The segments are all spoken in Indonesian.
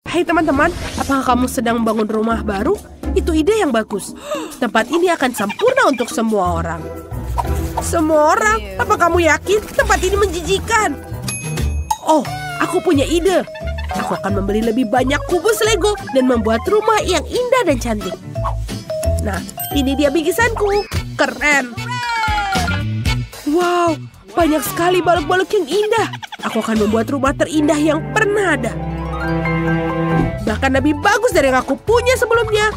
Hai teman-teman, apakah kamu sedang bangun rumah baru? Itu ide yang bagus. Tempat ini akan sempurna untuk semua orang. Semua orang? Apa kamu yakin tempat ini menjijikan? Oh, aku punya ide. Aku akan membeli lebih banyak kubus Lego dan membuat rumah yang indah dan cantik. Nah, ini dia bingkisanku. Keren. Wow, banyak sekali balok-balok yang indah. Aku akan membuat rumah terindah yang pernah ada. Bahkan lebih bagus dari yang aku punya sebelumnya.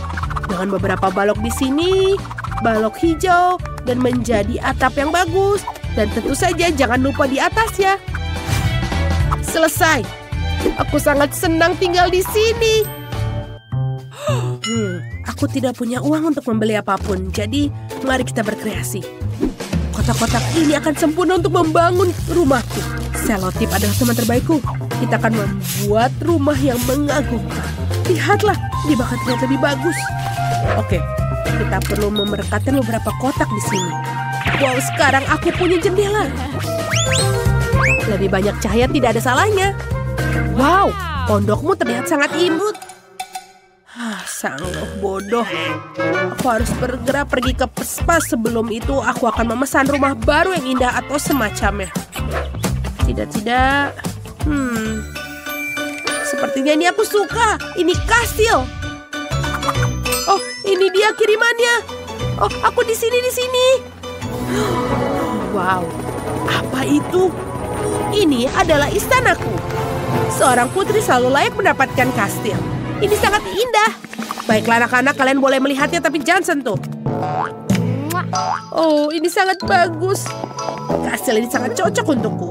Dengan beberapa balok di sini, balok hijau, dan menjadi atap yang bagus. Dan tentu saja jangan lupa di atasnya. Selesai. Aku sangat senang tinggal di sini. Aku tidak punya uang untuk membeli apapun, jadi mari kita berkreasi. Kotak-kotak ini akan sempurna untuk membangun rumahku. Selotip adalah teman terbaikku. Kita akan membuat rumah yang mengagumkan. Lihatlah, ini bahkan terlihat lebih bagus. Oke, kita perlu memerekatkan beberapa kotak di sini. Wow, sekarang aku punya jendela. Lebih banyak cahaya tidak ada salahnya. Wow, pondokmu terlihat sangat imut. Sanggup bodoh. Aku harus bergerak pergi ke Pespas. Sebelum itu aku akan memesan rumah baru yang indah atau semacamnya. Tidak. Sepertinya ini aku suka. Ini kastil. Oh, ini dia kirimannya. Oh, aku di sini. Wow, apa itu? Ini adalah istanaku. Seorang putri selalu layak mendapatkan kastil. Ini sangat indah. Baiklah anak-anak, kalian boleh melihatnya tapi jangan sentuh. Oh, ini sangat bagus. Kastil ini sangat cocok untukku.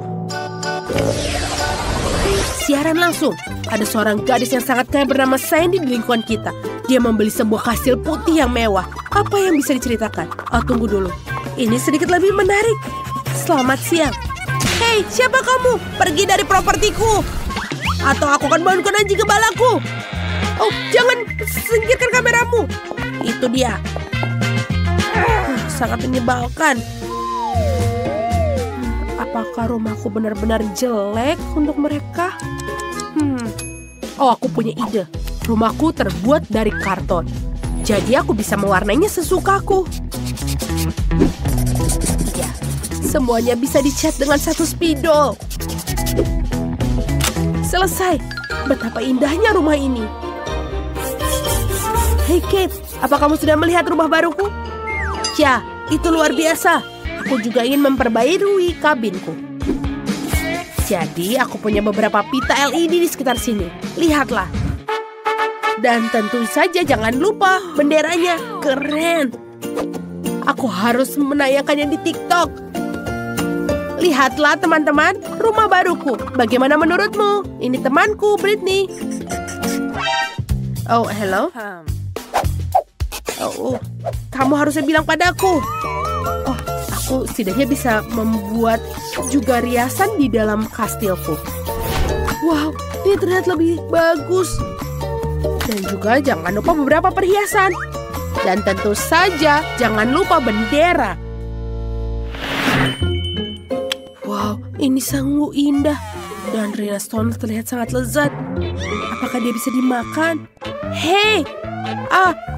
Siaran langsung. Ada seorang gadis yang sangat kaya bernama Sandy di lingkungan kita. Dia membeli sebuah kastil putih yang mewah. Apa yang bisa diceritakan? Oh, tunggu dulu. Ini sedikit lebih menarik. Selamat siang. Hei, siapa kamu? Pergi dari propertiku. Atau aku akan bangunkan anjing gembalaku. Oh, jangan singkirkan kameramu. Itu dia. Sangat menyebalkan. Apakah rumahku benar-benar jelek untuk mereka? Oh, aku punya ide. Rumahku terbuat dari karton. Jadi aku bisa mewarnainya sesukaku. Ya, semuanya bisa dicat dengan satu spidol. Selesai. Betapa indahnya rumah ini. Hei Kate, apa kamu sudah melihat rumah baruku? Ya, itu luar biasa. Aku juga ingin memperbaiki kabinku. Jadi, aku punya beberapa pita LED di sekitar sini. Lihatlah. Dan tentu saja jangan lupa benderanya. Keren. Aku harus menayangkannya di TikTok. Lihatlah teman-teman, rumah baruku. Bagaimana menurutmu? Ini temanku, Britney. Oh, hello. Oh, kamu harusnya bilang padaku. Oh, aku setidaknya bisa membuat juga riasan di dalam kastilku. Wow, ini terlihat lebih bagus. Dan juga jangan lupa beberapa perhiasan. Dan tentu saja jangan lupa bendera. Wow, ini sungguh indah. Dan Rina Stone terlihat sangat lezat. Apakah dia bisa dimakan? Hei!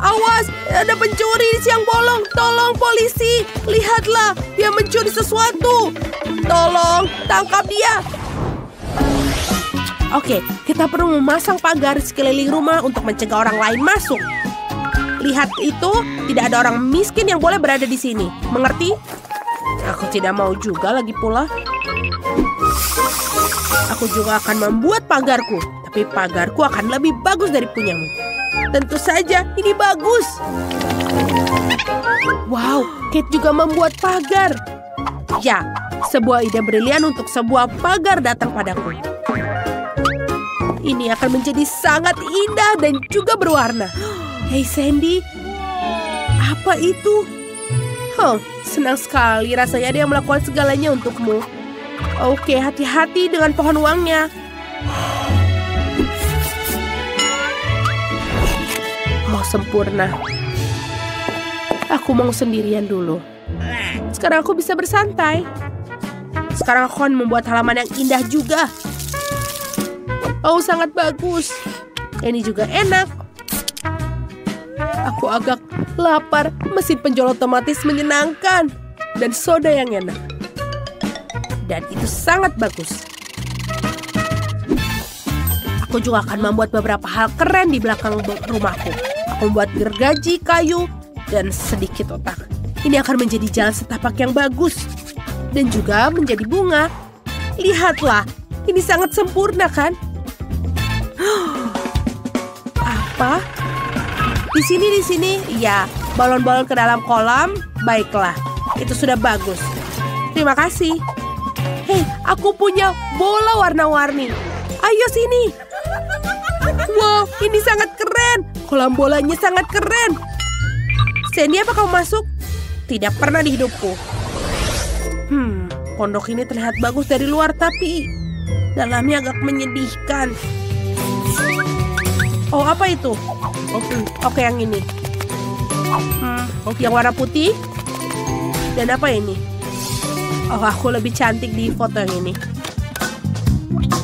Awas! Ada pencuri di siang bolong! Tolong polisi! Lihatlah! Dia mencuri sesuatu! Tolong! Tangkap dia! Oke, kita perlu memasang pagar sekeliling rumah untuk mencegah orang lain masuk. Lihat itu, tidak ada orang miskin yang boleh berada di sini. Mengerti? Aku tidak mau juga lagi pula. Aku juga akan membuat pagarku. Tapi pagarku akan lebih bagus dari punyamu. Tentu saja, ini bagus. Wow, Kate juga membuat pagar. Ya, sebuah ide brilian untuk sebuah pagar datang padaku. Ini akan menjadi sangat indah dan juga berwarna. Hei Sandy, apa itu? Senang sekali rasanya dia melakukan segalanya untukmu. Oke, hati-hati dengan pohon uangnya. Oh, sempurna. Aku mau sendirian dulu. Sekarang aku bisa bersantai. Sekarang aku akan membuat halaman yang indah juga. Oh, sangat bagus. Ini juga enak. Aku agak lapar. Mesin penjual otomatis menyenangkan. Dan soda yang enak. Dan itu sangat bagus. Aku juga akan membuat beberapa hal keren di belakang rumahku. Aku membuat gergaji kayu dan sedikit otak. Ini akan menjadi jalan setapak yang bagus. Dan juga menjadi bunga. Lihatlah, ini sangat sempurna kan? Apa? Di sini. Ya, balon-balon ke dalam kolam. Baiklah, itu sudah bagus. Terima kasih. Hei, aku punya bola warna-warni. Ayo sini. Wow, ini sangat keren. Kolam bolanya sangat keren. Sandy, apa kamu masuk? Tidak pernah di hidupku. Pondok ini terlihat bagus dari luar, tapi dalamnya agak menyedihkan. Oh, apa itu? Oke, yang ini. Yang warna putih. Dan apa ini? Oh, aku lebih cantik di foto yang ini.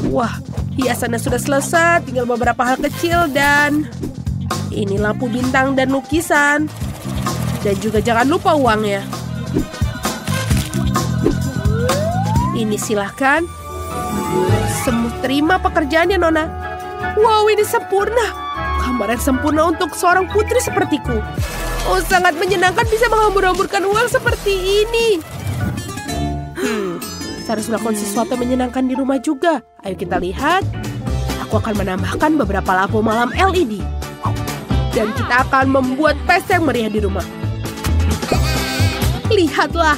Wah, hiasannya sudah selesai. Tinggal beberapa hal kecil dan ini lampu bintang dan lukisan. Dan juga jangan lupa uangnya. Ini silahkan. Terima pekerjaannya, Nona. Wow, ini sempurna. Kamar yang sempurna untuk seorang putri sepertiku. Oh, sangat menyenangkan bisa menghambur-hamburkan uang seperti ini. Saya harus melakukan sesuatu yang menyenangkan di rumah juga. Ayo kita lihat. Aku akan menambahkan beberapa lampu malam LED. Dan kita akan membuat pesta yang meriah di rumah. Lihatlah.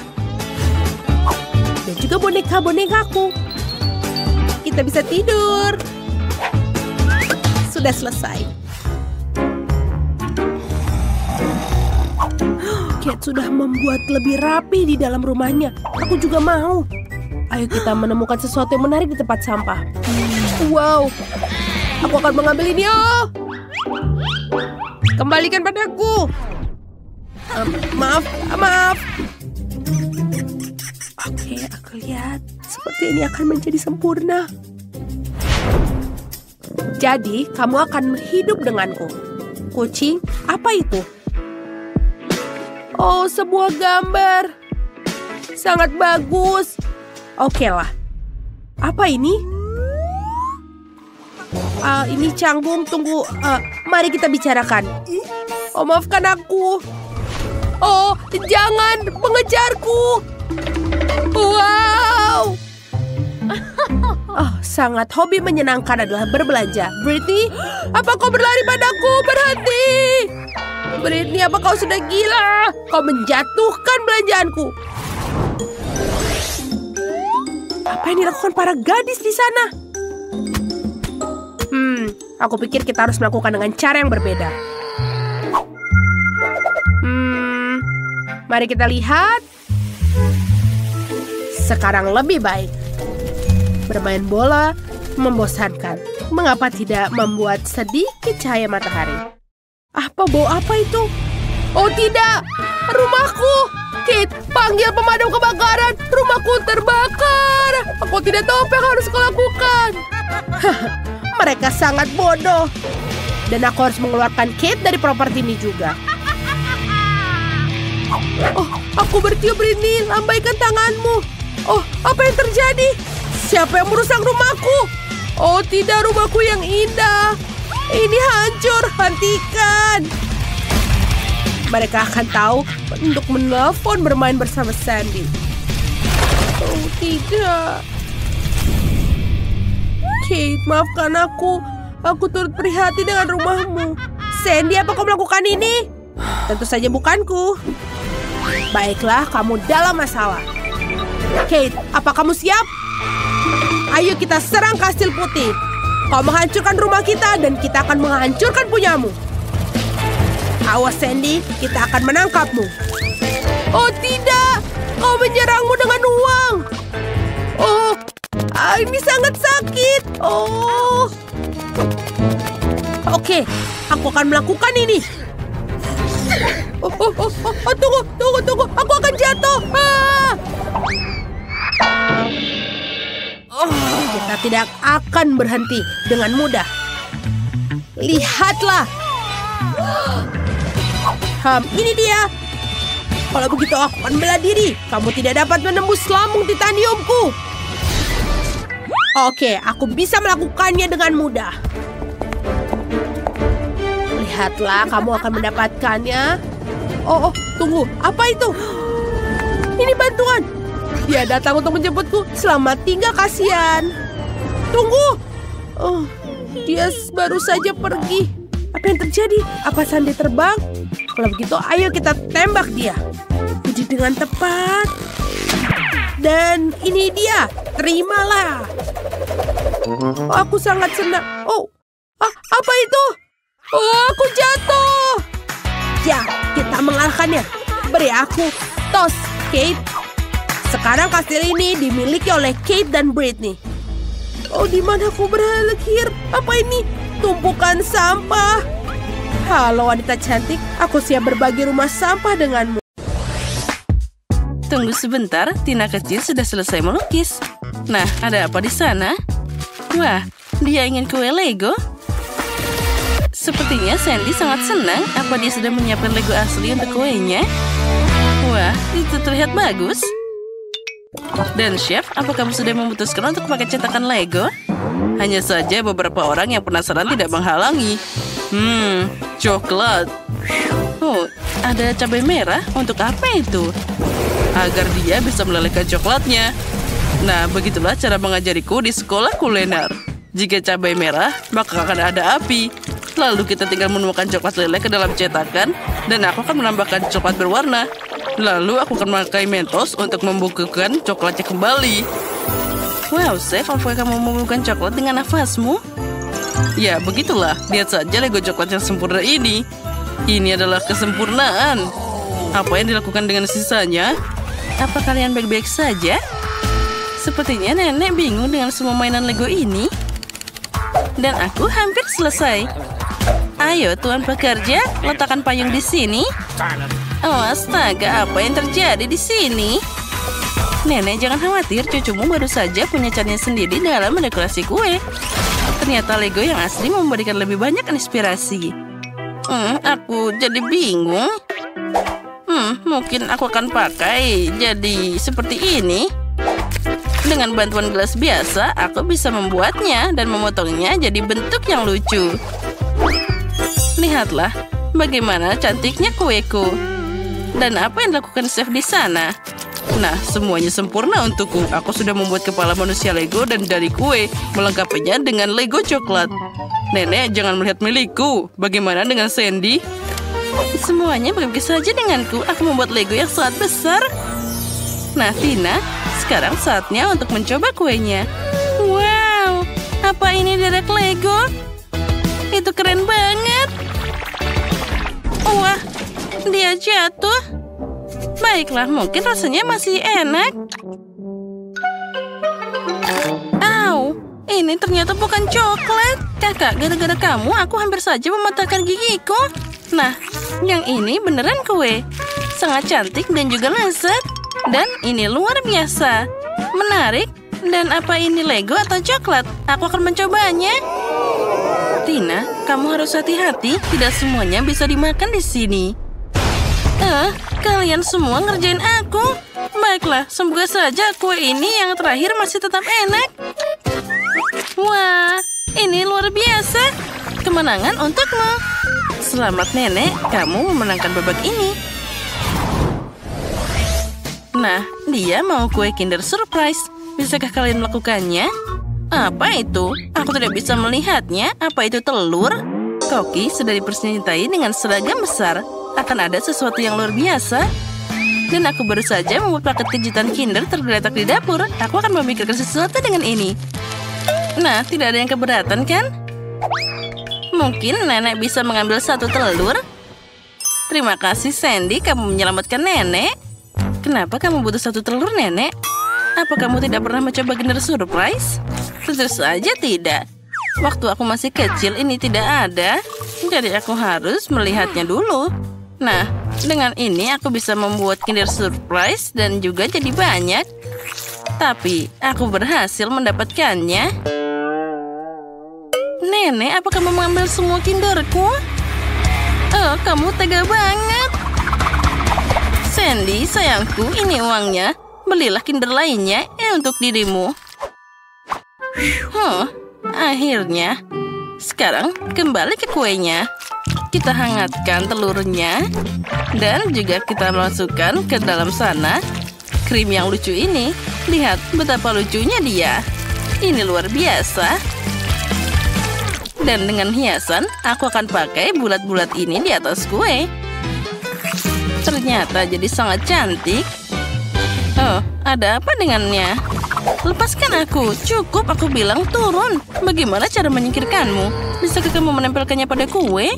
Dan juga boneka-bonekaku. Kita bisa tidur. Sudah selesai. Kate sudah membuat lebih rapi di dalam rumahnya. Aku juga mau. Ayo kita menemukan sesuatu yang menarik di tempat sampah. Wow. Aku akan mengambil ini. Oh. Kembalikan padaku. Maaf. Oke, aku lihat. Seperti ini akan menjadi sempurna. Jadi, kamu akan hidup denganku. Kucing, apa itu? Oh, sebuah gambar. Sangat bagus. Oke lah. Apa ini? Ini canggung, tunggu. Mari kita bicarakan. Oh, maafkan aku. Oh, jangan mengejarku. Wow. Oh, sangat hobi menyenangkan adalah berbelanja. Britney, apa kau berlari padaku? Berhenti. Britney, apa kau sudah gila? Kau menjatuhkan belanjaanku. Apa yang dilakukan para gadis di sana? Aku pikir kita harus melakukan dengan cara yang berbeda. Mari kita lihat. Sekarang lebih baik. Bermain bola membosankan. Mengapa tidak membuat sedikit cahaya matahari? Bau apa itu? Oh tidak, rumahku. Kate, panggil pemadam kebakaran. Rumahku terbakar. Aku tidak tahu apa yang harus kulakukan. Mereka sangat bodoh. Dan aku harus mengeluarkan Kate dari properti ini juga. Oh, aku bertiup, Britney. Lambaikan tanganmu. Oh, apa yang terjadi? Siapa yang merusak rumahku? Oh tidak, rumahku yang indah. Ini hancur, hentikan. Mereka akan tahu untuk menelpon bermain bersama Sandy. Oh tidak. Kate, maafkan aku. Aku turut prihatin dengan rumahmu. Sandy, apa kau melakukan ini? Tentu saja bukanku. Baiklah, kamu dalam masalah. Kate, apa kamu siap? Ayo kita serang kastil putih. Kau menghancurkan rumah kita dan kita akan menghancurkan punyamu. Awas Sandy, kita akan menangkapmu. Oh tidak, kau menyerangmu dengan uang. Oh, ini sangat sakit. Oh, oke, aku akan melakukan ini. Tunggu, aku akan jatuh. Kita tidak akan berhenti dengan mudah. Lihatlah. Ini dia. Kalau begitu aku akan bela diri. Kamu tidak dapat menembus lambung titaniumku. Oke, aku bisa melakukannya dengan mudah. Lihatlah, kamu akan mendapatkannya. Oh, tunggu. Apa itu? Ini bantuan. Dia datang untuk menjemputku. Selamat tinggal, kasihan. Tunggu. Oh, dia baru saja pergi. Apa yang terjadi? Apa Sandy terbang? Kalau begitu, ayo kita tembak dia. Uji dengan tepat. Dan ini dia. Terimalah. Oh, aku sangat senang. Oh, apa itu? Oh, aku jatuh. Ya, kita mengalahkannya. Beri aku tos, Kate. Sekarang kastil ini dimiliki oleh Kate dan Brittany. Oh, di mana aku berakhir? Apa ini? Tumpukan sampah. Halo wanita cantik, aku siap berbagi rumah sampah denganmu. Tunggu sebentar, Tina kecil sudah selesai melukis. Nah, ada apa di sana? Wah, dia ingin kue Lego? Sepertinya Sandy sangat senang. Apa dia sudah menyiapkan Lego asli untuk kuenya? Wah, itu terlihat bagus. Dan Chef, apa kamu sudah memutuskan untuk pakai cetakan Lego? Hanya saja beberapa orang yang penasaran tidak menghalangi. Coklat. Oh, ada cabai merah. Untuk apa itu? Agar dia bisa melelehkan coklatnya. Nah, begitulah cara mengajariku di sekolah kuliner. Jika cabai merah, maka akan ada api. Lalu kita tinggal menuangkan coklat leleh ke dalam cetakan, dan aku akan menambahkan coklat berwarna. Lalu aku akan memakai mentos untuk membukukan coklatnya kembali. Wow, Chef, apakah kamu membukukan coklat dengan nafasmu? Ya, begitulah. Lihat saja Lego coklat yang sempurna ini. Ini adalah kesempurnaan. Apa yang dilakukan dengan sisanya? Apa kalian baik-baik saja? Sepertinya nenek bingung dengan semua mainan Lego ini. Dan aku hampir selesai. Ayo, tuan pekerja, letakkan payung di sini. Oh, astaga, apa yang terjadi di sini? Nenek, jangan khawatir, cucumu baru saja punya caranya sendiri dalam mendekorasi kue. Ternyata Lego yang asli memberikan lebih banyak inspirasi. Aku jadi bingung. Mungkin aku akan pakai jadi seperti ini. Dengan bantuan gelas biasa, aku bisa membuatnya dan memotongnya jadi bentuk yang lucu. Lihatlah, bagaimana cantiknya kueku. Dan apa yang dilakukan chef di sana? Nah, semuanya sempurna untukku. Aku sudah membuat kepala manusia Lego dan dari kue, melengkapinya dengan Lego coklat. Nenek, jangan melihat milikku. Bagaimana dengan Sandy? Semuanya baik saja denganku. Aku membuat Lego yang sangat besar. Nah, Tina, sekarang saatnya untuk mencoba kuenya. Wow, apa ini derek Lego? Itu keren banget. Wah, dia jatuh. Baiklah, mungkin rasanya masih enak. Au, ini ternyata bukan coklat. Kakak, gara-gara kamu aku hampir saja mematahkan gigiku. Nah, yang ini beneran kue. Sangat cantik dan juga lezat. Dan ini luar biasa. Menarik. Dan apa ini Lego atau coklat? Aku akan mencobanya. Tina, kamu harus hati-hati. Tidak semuanya bisa dimakan di sini. Kalian semua ngerjain aku. Baiklah, semoga saja kue ini yang terakhir masih tetap enak. Wah, ini luar biasa. Kemenangan untukmu. Selamat nenek, kamu memenangkan babak ini. Nah, dia mau kue Kinder Surprise. Bisakah kalian melakukannya? Apa itu? Aku tidak bisa melihatnya. Apa itu telur? Koki sudah dipersenjatai dengan seragam besar. Akan ada sesuatu yang luar biasa. Dan aku baru saja membuat paket kejutan Kinder tergeletak di dapur. Aku akan memikirkan sesuatu dengan ini. Nah, tidak ada yang keberatan kan? Mungkin nenek bisa mengambil satu telur. Terima kasih Sandy, kamu menyelamatkan nenek. Kenapa kamu butuh satu telur, nenek? Apa kamu tidak pernah mencoba Kinder Surprise? Tentu saja tidak. Waktu aku masih kecil ini tidak ada. Jadi aku harus melihatnya dulu. Nah, dengan ini aku bisa membuat Kinder Surprise dan juga jadi banyak. Tapi aku berhasil mendapatkannya. Nenek, apa kamu mengambil semua kinderku? Oh, kamu tega banget. Sandy, sayangku, ini uangnya. Belilah kinder lainnya untuk dirimu. Akhirnya. Sekarang kembali ke kuenya. Kita hangatkan telurnya. Dan juga kita masukkan ke dalam sana krim yang lucu ini. Lihat betapa lucunya dia. Ini luar biasa. Dan dengan hiasan, aku akan pakai bulat-bulat ini di atas kue. Ternyata jadi sangat cantik. Oh, ada apa dengannya? Lepaskan aku. Cukup, aku bilang turun. Bagaimana cara menyingkirkanmu? Bisakah kamu menempelkannya pada kue?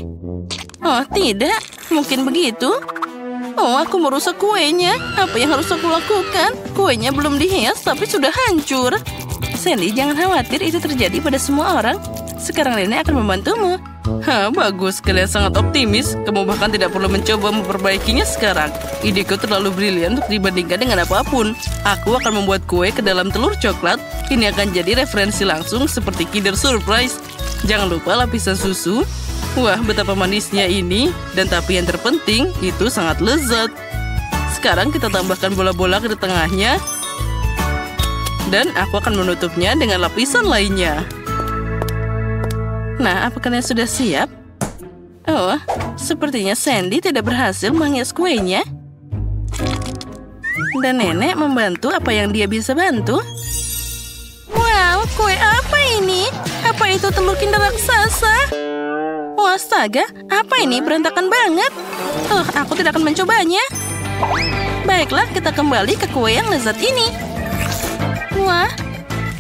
Oh, tidak. Mungkin begitu. Oh, aku merusak kuenya. Apa yang harus aku lakukan? Kuenya belum dihias, tapi sudah hancur. Sandy, jangan khawatir. Itu terjadi pada semua orang. Sekarang nenek akan membantumu. Bagus. Kalian sangat optimis. Kamu bahkan tidak perlu mencoba memperbaikinya sekarang. Ideku terlalu brilian untuk dibandingkan dengan apapun. Aku akan membuat kue ke dalam telur coklat. Ini akan jadi referensi langsung seperti Kinder Surprise. Jangan lupa lapisan susu. Wah, betapa manisnya ini. Dan tapi yang terpenting, itu sangat lezat. Sekarang kita tambahkan bola-bola ke tengahnya. Dan aku akan menutupnya dengan lapisan lainnya. Nah, apakah kalian sudah siap? Oh, sepertinya Sandy tidak berhasil menghias kuenya. Dan nenek membantu apa yang dia bisa bantu. Wow, kue apa ini? Apa itu telur kinder raksasa? Oh, astaga, apa ini? Berantakan banget. Aku tidak akan mencobanya. Baiklah, kita kembali ke kue yang lezat ini. Wah,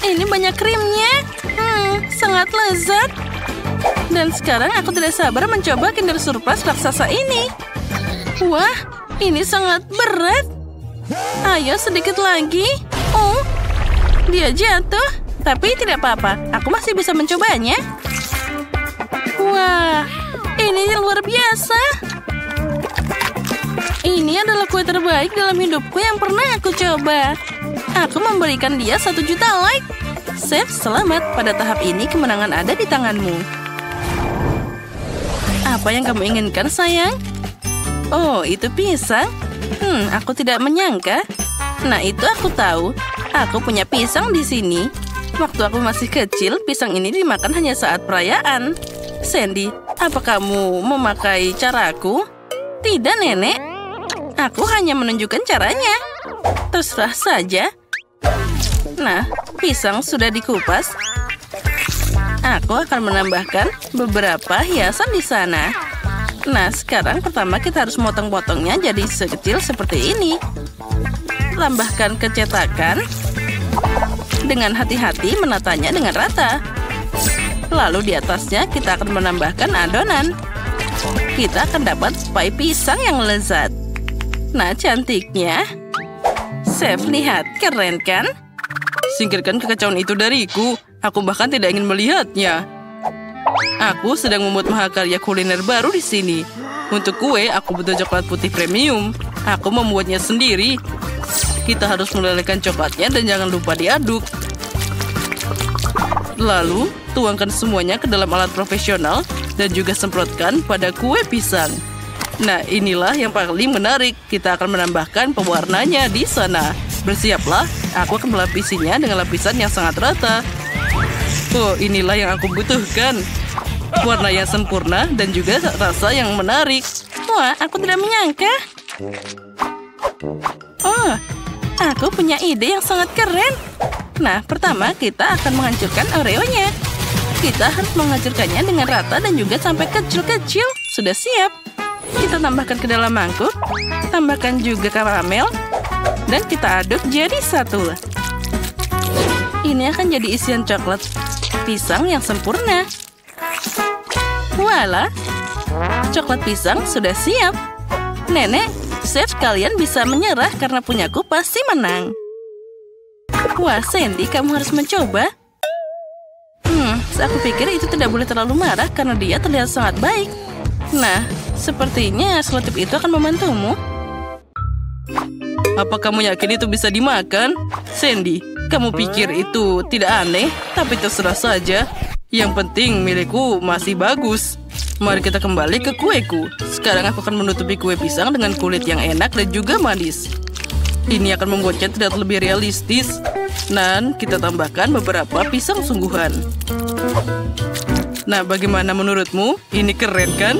ini banyak krimnya. Sangat lezat. Dan sekarang aku tidak sabar mencoba Kinder Surprise raksasa ini. Wah, ini sangat berat. Ayo sedikit lagi. Oh, dia jatuh. Tapi tidak apa-apa, aku masih bisa mencobanya. Wah, ini luar biasa. Ini adalah kue terbaik dalam hidupku yang pernah aku coba. Aku memberikan dia 1 juta like. Chef, selamat. Pada tahap ini kemenangan ada di tanganmu. Apa yang kamu inginkan, sayang? Oh, itu pisang. Aku tidak menyangka. Nah, itu aku tahu. Aku punya pisang di sini. Waktu aku masih kecil, pisang ini dimakan hanya saat perayaan. Sandy, apa kamu memakai caraku? Tidak, nenek. Aku hanya menunjukkan caranya. Terserah saja. Nah, pisang sudah dikupas. Aku akan menambahkan beberapa hiasan di sana. Nah, sekarang pertama kita harus motong-potongnya jadi sekecil seperti ini. Tambahkan kecetakan. Dengan hati-hati menatanya dengan rata. Lalu di atasnya kita akan menambahkan adonan. Kita akan dapat pie pisang yang lezat. Nah, cantiknya. Chef, lihat. Keren kan? Singkirkan kekacauan itu dariku. Aku bahkan tidak ingin melihatnya. Aku sedang membuat mahakarya kuliner baru di sini. Untuk kue, aku butuh coklat putih premium. Aku membuatnya sendiri. Kita harus melelehkan coklatnya dan jangan lupa diaduk. Lalu, tuangkan semuanya ke dalam alat profesional dan juga semprotkan pada kue pisang. Nah, inilah yang paling menarik. Kita akan menambahkan pewarnanya di sana. Bersiaplah, aku akan melapisinya dengan lapisan yang sangat rata. Oh, inilah yang aku butuhkan. Warna yang sempurna dan juga rasa yang menarik. Wah, aku tidak menyangka. Oh, aku punya ide yang sangat keren. Nah, pertama kita akan menghancurkan Oreo-nya. Kita harus menghancurkannya dengan rata dan juga sampai kecil-kecil. Sudah siap. Kita tambahkan ke dalam mangkuk. Tambahkan juga karamel. Dan kita aduk jadi satu. Ini akan jadi isian coklat pisang yang sempurna. Walah, coklat pisang sudah siap. Nenek, chef, kalian bisa menyerah karena punyaku pasti menang. Wah, Sandy, kamu harus mencoba. Aku pikir itu tidak boleh terlalu marah karena dia terlihat sangat baik. Nah, sepertinya selotip itu akan membantumu. Apa kamu yakin itu bisa dimakan? Sandy, kamu pikir itu tidak aneh? Tapi terserah saja. Yang penting milikku masih bagus. Mari kita kembali ke kueku. Sekarang aku akan menutupi kue pisang dengan kulit yang enak dan juga manis. Ini akan membuatnya terlihat lebih realistis. Dan kita tambahkan beberapa pisang sungguhan. Nah, bagaimana menurutmu? Ini keren kan?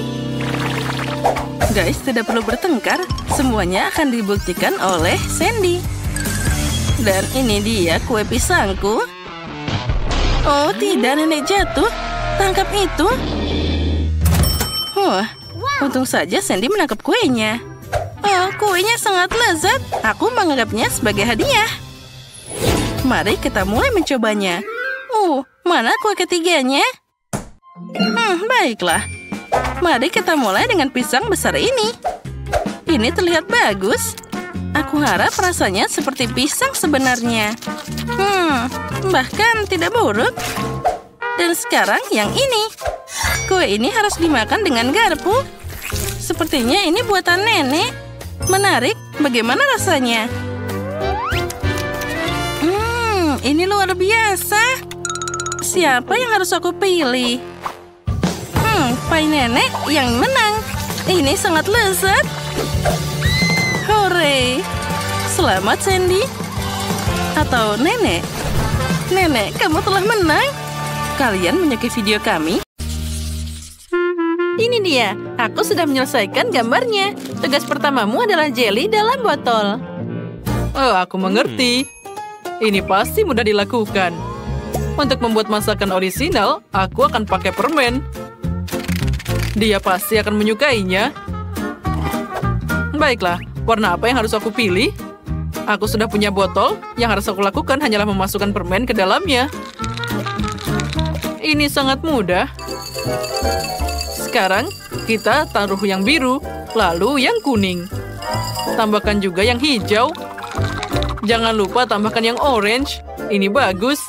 Guys, tidak perlu bertengkar. Semuanya akan dibuktikan oleh Sandy. Dan ini dia kue pisangku. Oh tidak, nenek jatuh. Tangkap itu. Wah, untung saja Sandy menangkap kuenya. Oh, kuenya sangat lezat. Aku menganggapnya sebagai hadiah. Mari kita mulai mencobanya. Mana kue ketiganya? Baiklah. Mari kita mulai dengan pisang besar ini. Ini terlihat bagus. Aku harap rasanya seperti pisang sebenarnya. Bahkan tidak buruk. Dan sekarang yang ini. Kue ini harus dimakan dengan garpu. Sepertinya ini buatan nenek. Menarik, bagaimana rasanya? Ini luar biasa. Siapa yang harus aku pilih? Pai nenek yang menang. Ini sangat lezat. Hore! Selamat, Sandy. Atau nenek? Nenek, kamu telah menang. Kalian menyukai video kami? Ini dia. Aku sudah menyelesaikan gambarnya. Tugas pertamamu adalah jelly dalam botol. Oh, aku mengerti. Ini pasti mudah dilakukan. Untuk membuat masakan orisinal, aku akan pakai permen. Dia pasti akan menyukainya. Baiklah, warna apa yang harus aku pilih? Aku sudah punya botol. Yang harus aku lakukan hanyalah memasukkan permen ke dalamnya. Ini sangat mudah. Sekarang, kita taruh yang biru, lalu yang kuning. Tambahkan juga yang hijau. Jangan lupa tambahkan yang orange. Ini bagus.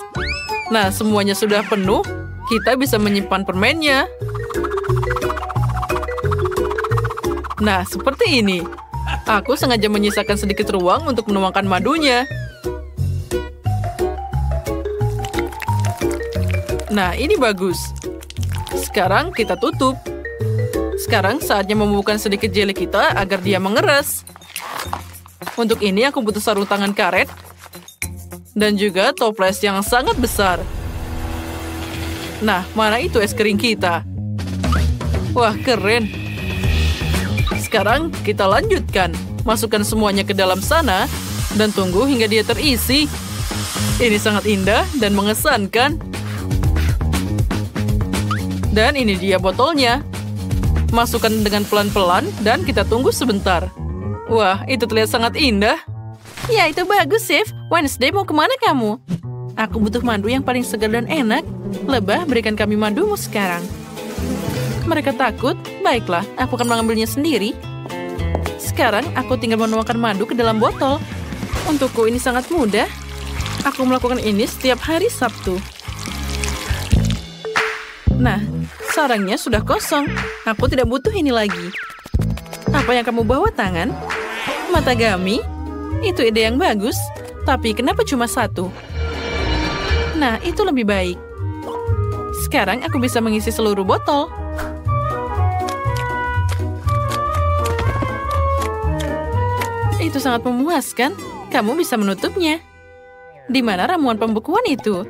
Nah, semuanya sudah penuh. Kita bisa menyimpan permennya. Nah, seperti ini. Aku sengaja menyisakan sedikit ruang untuk menuangkan madunya. Nah, ini bagus. Sekarang kita tutup. Sekarang saatnya membubuhkan sedikit jelly kita agar dia mengeras. Untuk ini aku butuh sarung tangan karet. Dan juga toples yang sangat besar. Nah, mana itu es krim kita? Wah, keren. Sekarang kita lanjutkan. Masukkan semuanya ke dalam sana dan tunggu hingga dia terisi. Ini sangat indah dan mengesankan. Dan ini dia botolnya. Masukkan dengan pelan-pelan dan kita tunggu sebentar. Wah, itu terlihat sangat indah. Ya, itu bagus, Chef. Wednesday, mau kemana kamu? Aku butuh madu yang paling segar dan enak. Lebah, berikan kami madumu sekarang. Mereka takut? Baiklah, aku akan mengambilnya sendiri. Sekarang, aku tinggal menuangkan madu ke dalam botol. Untukku ini sangat mudah. Aku melakukan ini setiap hari Sabtu. Nah, sarangnya sudah kosong. Aku tidak butuh ini lagi. Apa yang kamu bawa, tangan? Matagami? Itu ide yang bagus. Tapi kenapa cuma satu? Nah, itu lebih baik. Sekarang aku bisa mengisi seluruh botol. Itu sangat memuaskan. Kamu bisa menutupnya. Di mana ramuan pembekuan itu?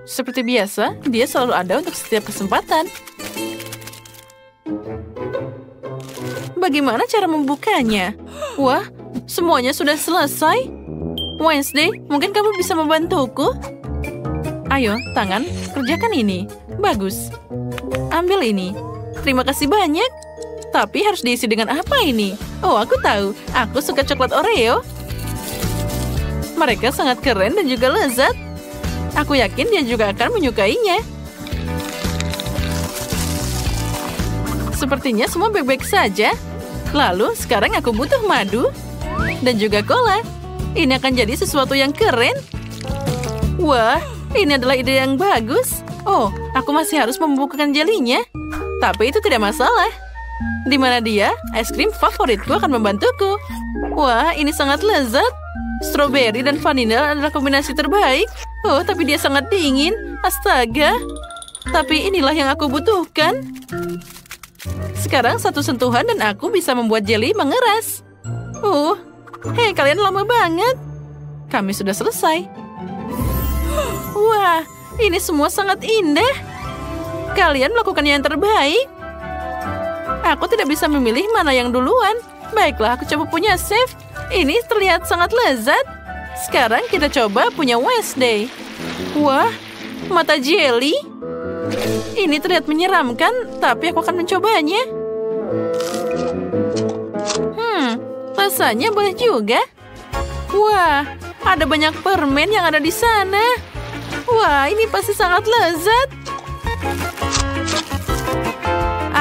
Seperti biasa, dia selalu ada untuk setiap kesempatan. Bagaimana cara membukanya? Wah, semuanya sudah selesai. Wednesday, mungkin kamu bisa membantuku? Ayo, tangan, kerjakan ini. Bagus. Ambil ini. Terima kasih banyak. Tapi harus diisi dengan apa ini? Oh, aku tahu. Aku suka coklat Oreo. Mereka sangat keren dan juga lezat. Aku yakin dia juga akan menyukainya. Sepertinya semua baik-baik saja. Lalu, sekarang aku butuh madu. Dan juga cola. Ini akan jadi sesuatu yang keren. Wah, ini adalah ide yang bagus. Oh, aku masih harus membukukan jelinya. Tapi itu tidak masalah. Di mana dia, es krim favoritku akan membantuku. Wah, ini sangat lezat. Strawberry dan vanila adalah kombinasi terbaik. Oh, tapi dia sangat dingin. Astaga. Tapi inilah yang aku butuhkan. Sekarang satu sentuhan dan aku bisa membuat jeli mengeras. Hei, kalian lama banget. Kami sudah selesai. Wah, ini semua sangat indah. Kalian melakukan yang terbaik. Aku tidak bisa memilih mana yang duluan. Baiklah, aku coba punya chef. Ini terlihat sangat lezat. Sekarang kita coba punya Wednesday. Wah, mata jelly. Ini terlihat menyeramkan, tapi aku akan mencobanya. Rasanya boleh juga. Wah, ada banyak permen yang ada di sana. Wah, ini pasti sangat lezat.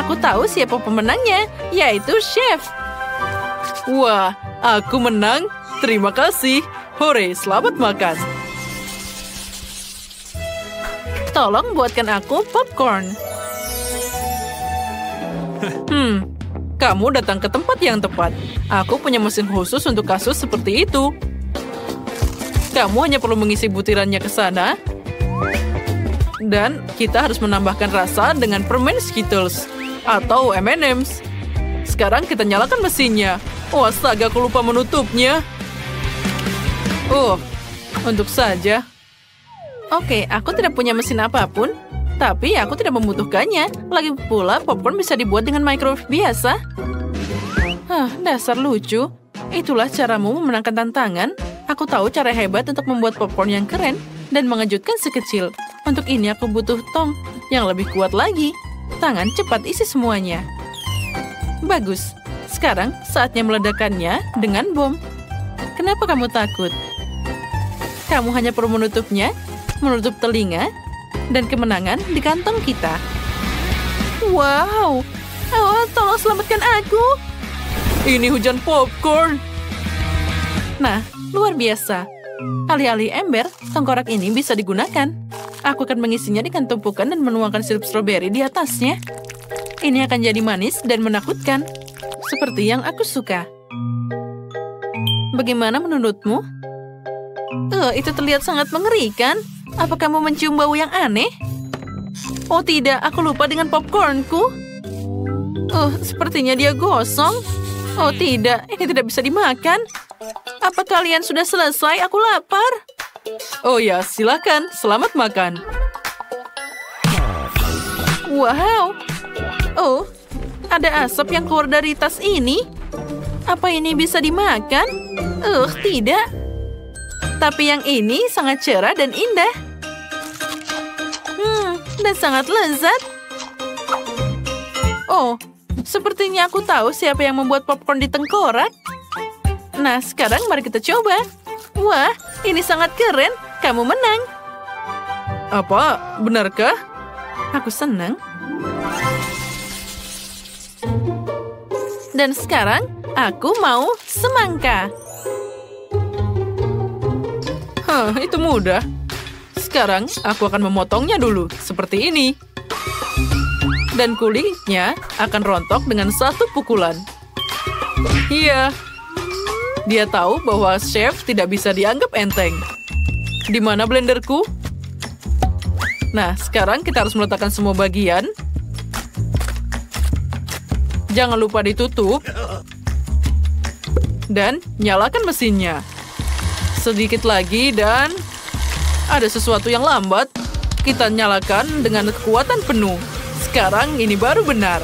Aku tahu siapa pemenangnya, yaitu chef. Wah, aku menang. Terima kasih. Hore, selamat makan. Tolong buatkan aku popcorn. Kamu datang ke tempat yang tepat. Aku punya mesin khusus untuk kasus seperti itu. Kamu hanya perlu mengisi butirannya ke sana. Dan kita harus menambahkan rasa dengan permen Skittles atau M&M's. Sekarang kita nyalakan mesinnya. Oh, astaga, aku lupa menutupnya. Untuk saja. Oke, aku tidak punya mesin apapun, tapi aku tidak membutuhkannya. Lagi pula, popcorn bisa dibuat dengan microwave biasa. Dasar lucu. Itulah caramu memenangkan tantangan. Aku tahu cara hebat untuk membuat popcorn yang keren dan mengejutkan si kecil. Untuk ini aku butuh tong yang lebih kuat lagi. Tangan cepat isi semuanya. Bagus. Sekarang saatnya meledakannya dengan bom. Kenapa kamu takut? Kamu hanya perlu menutupnya, menutup telinga, dan kemenangan di kantong kita. Wow! Tolong selamatkan aku! Ini hujan popcorn! Nah, luar biasa. Alih-alih ember, tengkorak ini bisa digunakan. Aku akan mengisinya dengan tumpukan dan menuangkan sirup stroberi di atasnya. Ini akan jadi manis dan menakutkan. Seperti yang aku suka. Bagaimana menurutmu? Itu terlihat sangat mengerikan. Apa kamu mencium bau yang aneh? Oh tidak, aku lupa dengan popcornku. Sepertinya dia gosong. Oh tidak, ini tidak bisa dimakan. Apa kalian sudah selesai? Aku lapar. Oh ya, silakan. Selamat makan. Wow. Ada asap yang keluar dari tas ini. Apa ini bisa dimakan? Tidak. Tapi yang ini sangat cerah dan indah. Dan sangat lezat. Sepertinya aku tahu siapa yang membuat popcorn di tengkorak. Nah, sekarang mari kita coba. Wah, ini sangat keren. Kamu menang. Apa? Benarkah? Aku senang. Dan sekarang, aku mau semangka. Itu mudah. Sekarang, aku akan memotongnya dulu, seperti ini. Dan kulitnya akan rontok dengan satu pukulan. Iya. Dia tahu bahwa chef tidak bisa dianggap enteng. Di mana blenderku? Nah, sekarang kita harus meletakkan semua bagian. Jangan lupa ditutup. Dan nyalakan mesinnya. Sedikit lagi dan ada sesuatu yang lambat. Kita nyalakan dengan kekuatan penuh. Sekarang ini baru benar.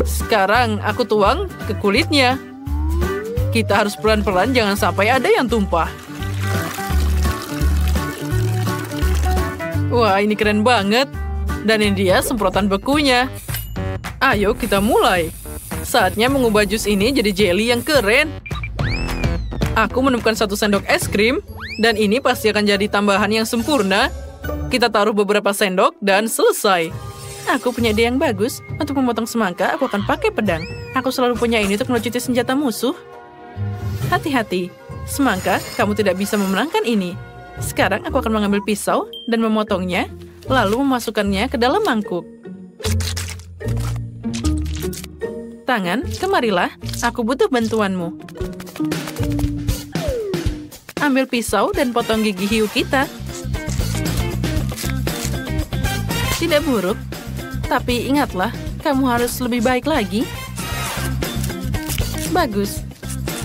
Sekarang aku tuang ke kulitnya. Kita harus pelan-pelan, jangan sampai ada yang tumpah. Wah, ini keren banget. Dan ini dia semprotan bekunya. Ayo kita mulai. Saatnya mengubah jus ini jadi jelly yang keren. Aku menemukan 1 sendok es krim. Dan ini pasti akan jadi tambahan yang sempurna. Kita taruh beberapa sendok dan selesai. Aku punya ide yang bagus. Untuk memotong semangka, aku akan pakai pedang. Aku selalu punya ini untuk melucuti senjata musuh. Hati-hati. Semangka, kamu tidak bisa memenangkan ini. Sekarang aku akan mengambil pisau dan memotongnya, lalu memasukkannya ke dalam mangkuk. Tangan, kemarilah. Aku butuh bantuanmu. Ambil pisau dan potong gigi hiu kita. Tidak buruk. Tapi ingatlah, kamu harus lebih baik lagi. Bagus.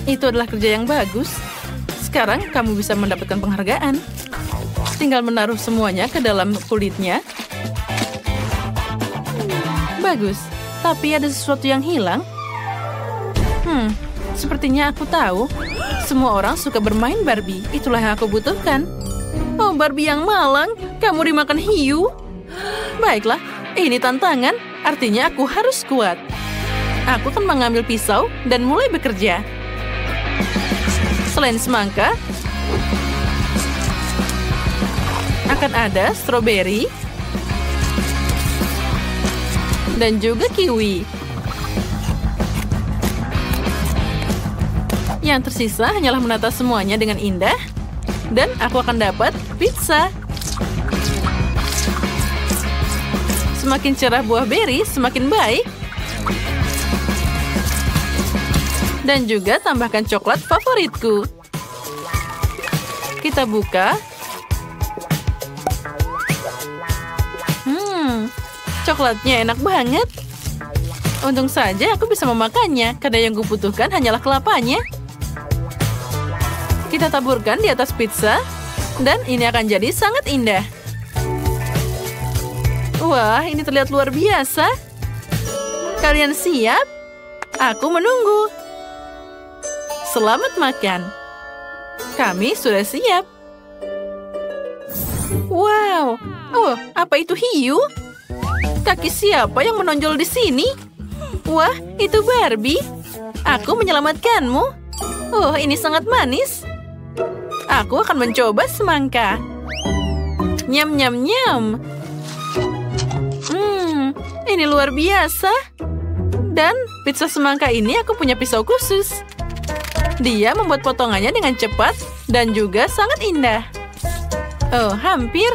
Itu adalah kerja yang bagus. Sekarang kamu bisa mendapatkan penghargaan. Tinggal menaruh semuanya ke dalam kulitnya. Bagus. Tapi ada sesuatu yang hilang. Sepertinya aku tahu. Semua orang suka bermain Barbie. Itulah yang aku butuhkan. Oh, Barbie yang malang. Kamu dimakan hiu. Baiklah, ini tantangan. Artinya aku harus kuat. Aku akan mengambil pisau dan mulai bekerja. Selain semangka, akan ada stroberi dan juga kiwi. Yang tersisa hanyalah menata semuanya dengan indah, dan aku akan dapat pizza. Semakin cerah buah beri, semakin baik. Dan juga tambahkan coklat favoritku. Kita buka. Coklatnya enak banget. Untung saja aku bisa memakannya, karena yang kubutuhkan hanyalah kelapanya. Kita taburkan di atas pizza, dan ini akan jadi sangat indah. Wah, ini terlihat luar biasa. Kalian siap? Aku menunggu. Selamat makan. Kami sudah siap. Wow. Oh, apa itu hiu? Kaki siapa yang menonjol di sini? Wah, itu Barbie. Aku menyelamatkanmu. Oh, ini sangat manis. Aku akan mencoba semangka. Nyam, nyam, nyam. Ini luar biasa. Dan pizza semangka ini aku punya pisau khusus. Dia membuat potongannya dengan cepat dan juga sangat indah. Oh, hampir.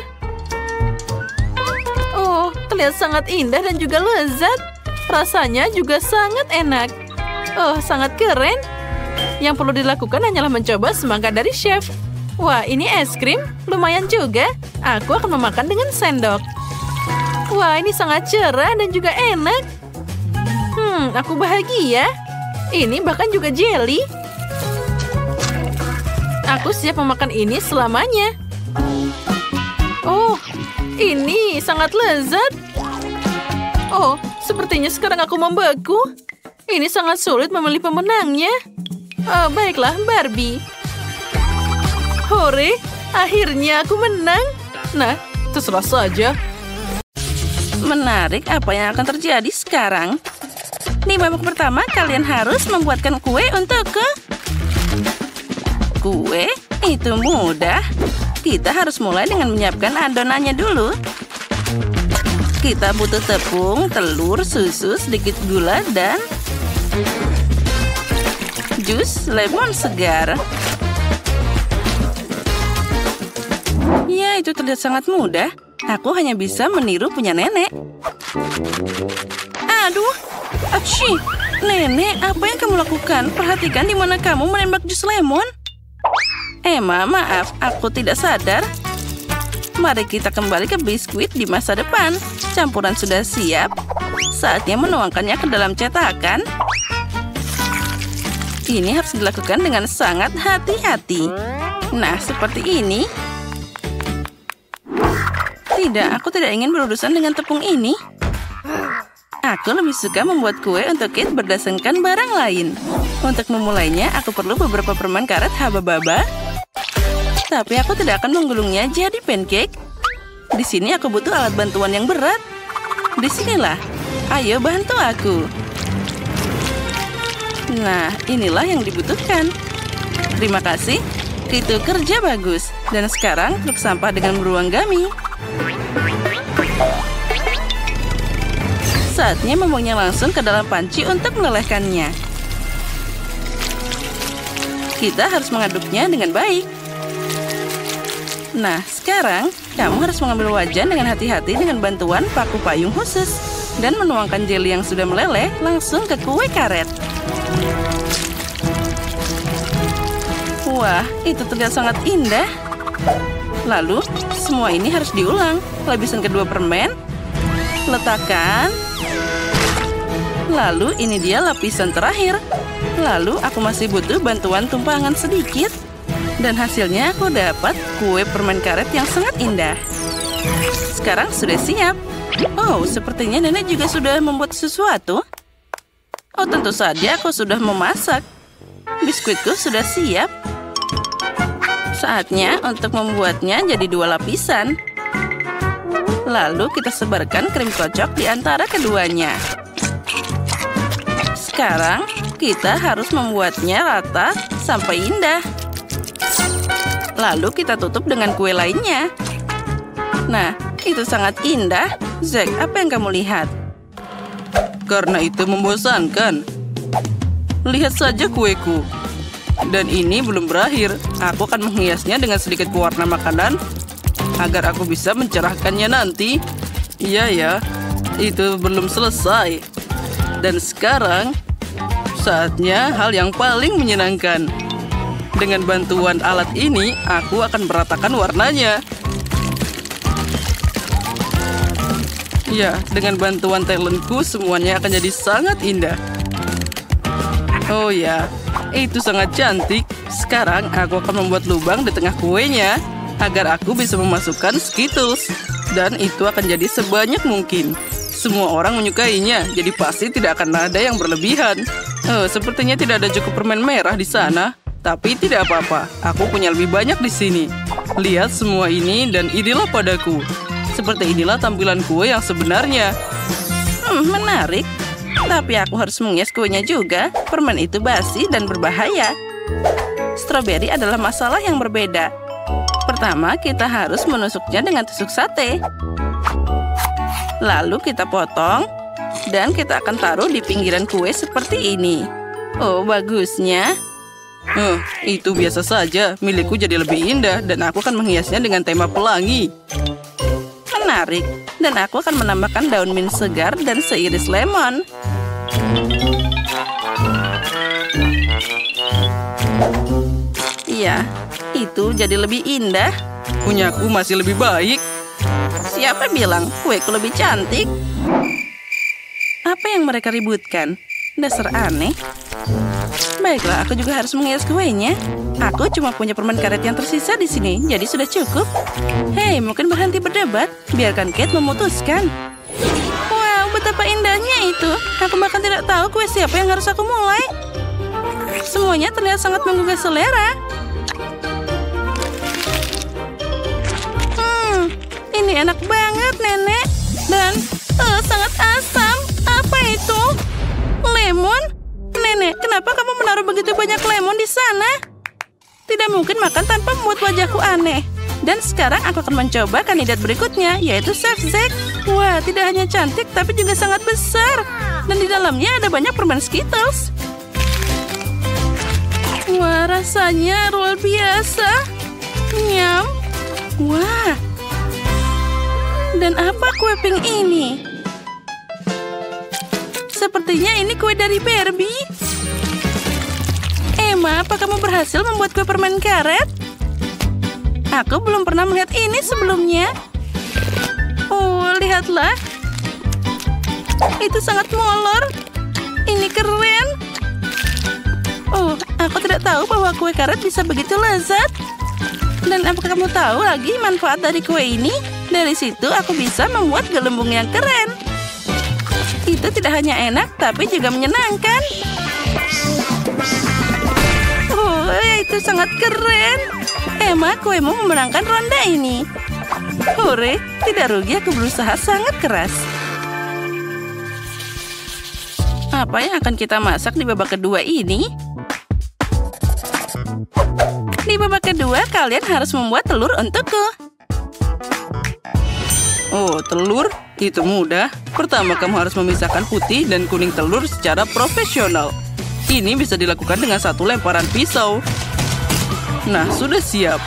Oh, terlihat sangat indah dan juga lezat. Rasanya juga sangat enak. Oh, sangat keren. Yang perlu dilakukan hanyalah mencoba semangka dari chef. Wah, ini es krim. Lumayan juga. Aku akan memakan dengan sendok. Wah, ini sangat cerah dan juga enak. Aku bahagia. Ini bahkan juga jelly. Aku siap memakan ini selamanya. Oh, ini sangat lezat. Oh, sepertinya sekarang aku membeku. Ini sangat sulit memilih pemenangnya. Oh, baiklah, Barbie. Hore, akhirnya aku menang. Nah, terserah saja. Menarik apa yang akan terjadi sekarang. Di babak pertama, kalian harus membuatkan kue untukku. Kue? Itu mudah. Kita harus mulai dengan menyiapkan adonannya dulu. Kita butuh tepung, telur, susu, sedikit gula, dan jus lemon segar. Ya, itu terlihat sangat mudah. Aku hanya bisa meniru punya nenek. Aduh, aci, nenek, apa yang kamu lakukan? Perhatikan di mana kamu menembak jus lemon. Emma, maaf, aku tidak sadar. Mari kita kembali ke biskuit di masa depan. Campuran sudah siap. Saatnya menuangkannya ke dalam cetakan. Ini harus dilakukan dengan sangat hati-hati. Nah, seperti ini. Tidak, aku tidak ingin berurusan dengan tepung ini. Aku lebih suka membuat kue untuk Kate berdasarkan barang lain. Untuk memulainya, aku perlu beberapa permen karet haba-baba. Tapi aku tidak akan menggulungnya jadi pancake. Di sini aku butuh alat bantuan yang berat. Disinilah. Ayo bantu aku. Nah, inilah yang dibutuhkan. Terima kasih. Itu kerja bagus. Dan sekarang truk sampah dengan beruang gami. Saatnya membuangnya langsung ke dalam panci untuk melelehkannya. Kita harus mengaduknya dengan baik. Nah, sekarang kamu harus mengambil wajan dengan hati-hati dengan bantuan paku payung khusus dan menuangkan jelly yang sudah meleleh langsung ke kue karet. Wah, itu terlihat sangat indah. Lalu, semua ini harus diulang. Lapisan kedua permen, Letakkan. Lalu ini dia lapisan terakhir. Lalu aku masih butuh bantuan tumpangan sedikit. Dan hasilnya aku dapat kue permen karet yang sangat indah. Sekarang sudah siap. Oh, sepertinya nenek juga sudah membuat sesuatu. Oh, tentu saja aku sudah memasak. Biskuitku sudah siap. Saatnya untuk membuatnya jadi 2 lapisan. Lalu kita sebarkan krim kocok di antara keduanya. Sekarang kita harus membuatnya rata sampai indah. Lalu kita tutup dengan kue lainnya. Nah, itu sangat indah. Zack, apa yang kamu lihat? Karena itu membosankan. Lihat saja kueku. Dan ini belum berakhir. Aku akan menghiasnya dengan sedikit pewarna makanan agar aku bisa mencerahkannya nanti. Iya ya, itu belum selesai. Dan sekarang, saatnya hal yang paling menyenangkan. Dengan bantuan alat ini, aku akan meratakan warnanya. Ya, dengan bantuan talentku, semuanya akan jadi sangat indah. Oh ya, itu sangat cantik. Sekarang aku akan membuat lubang di tengah kuenya agar aku bisa memasukkan Skittles. Dan itu akan jadi sebanyak mungkin. Semua orang menyukainya, jadi pasti tidak akan ada yang berlebihan. Sepertinya tidak ada cukup permen merah di sana. Tapi tidak apa-apa, aku punya lebih banyak di sini. Lihat semua ini dan inilah padaku. Seperti inilah tampilan kue yang sebenarnya. Menarik. Tapi aku harus menghias kuenya juga. Permen itu basi dan berbahaya. Stroberi adalah masalah yang berbeda. Pertama, kita harus menusuknya dengan tusuk sate. Lalu kita potong, dan kita akan taruh di pinggiran kue seperti ini. Oh, bagusnya. Itu biasa saja. Milikku jadi lebih indah, dan aku akan menghiasnya dengan tema pelangi. Menarik. Dan aku akan menambahkan daun mint segar dan seiris lemon. Iya, itu jadi lebih indah. Punyaku masih lebih baik. Siapa bilang kueku lebih cantik? Apa yang mereka ributkan? Dasar aneh. Baiklah, aku juga harus menghias kuenya. Aku cuma punya permen karet yang tersisa di sini, jadi sudah cukup. Hei, mungkin berhenti berdebat. Biarkan Kate memutuskan. Wow, betapa indahnya itu. Aku bahkan tidak tahu kue siapa yang harus aku mulai. Semuanya terlihat sangat menggugah selera. Ini enak banget, Nenek. Dan sangat asam. Apa itu? Lemon? Nenek, kenapa kamu menaruh begitu banyak lemon di sana? Tidak mungkin makan tanpa membuat wajahku aneh. Dan sekarang aku akan mencoba kandidat berikutnya, yaitu Chef Zack. Wah, tidak hanya cantik, tapi juga sangat besar. Dan di dalamnya ada banyak permen Skittles. Wah, rasanya luar biasa. Nyam. Wah. Dan apa kue pink ini? Sepertinya ini kue dari Barbie. Emma, apa kamu berhasil membuat kue permen karet? Aku belum pernah melihat ini sebelumnya. Oh, lihatlah. Itu sangat molor. Ini keren. Oh, aku tidak tahu bahwa kue karet bisa begitu lezat. Dan apakah kamu tahu lagi manfaat dari kue ini? Dari situ aku bisa membuat gelembung yang keren. Itu tidak hanya enak, tapi juga menyenangkan. Oh, itu sangat keren. Emma, kuemu memenangkan ronde ini. Hore, tidak rugi aku berusaha sangat keras. Apa yang akan kita masak di babak kedua ini? Di babak kedua, kalian harus membuat telur untukku. Oh, telur? Itu mudah. Pertama, kamu harus memisahkan putih dan kuning telur secara profesional. Ini bisa dilakukan dengan satu lemparan pisau. Nah, sudah siap.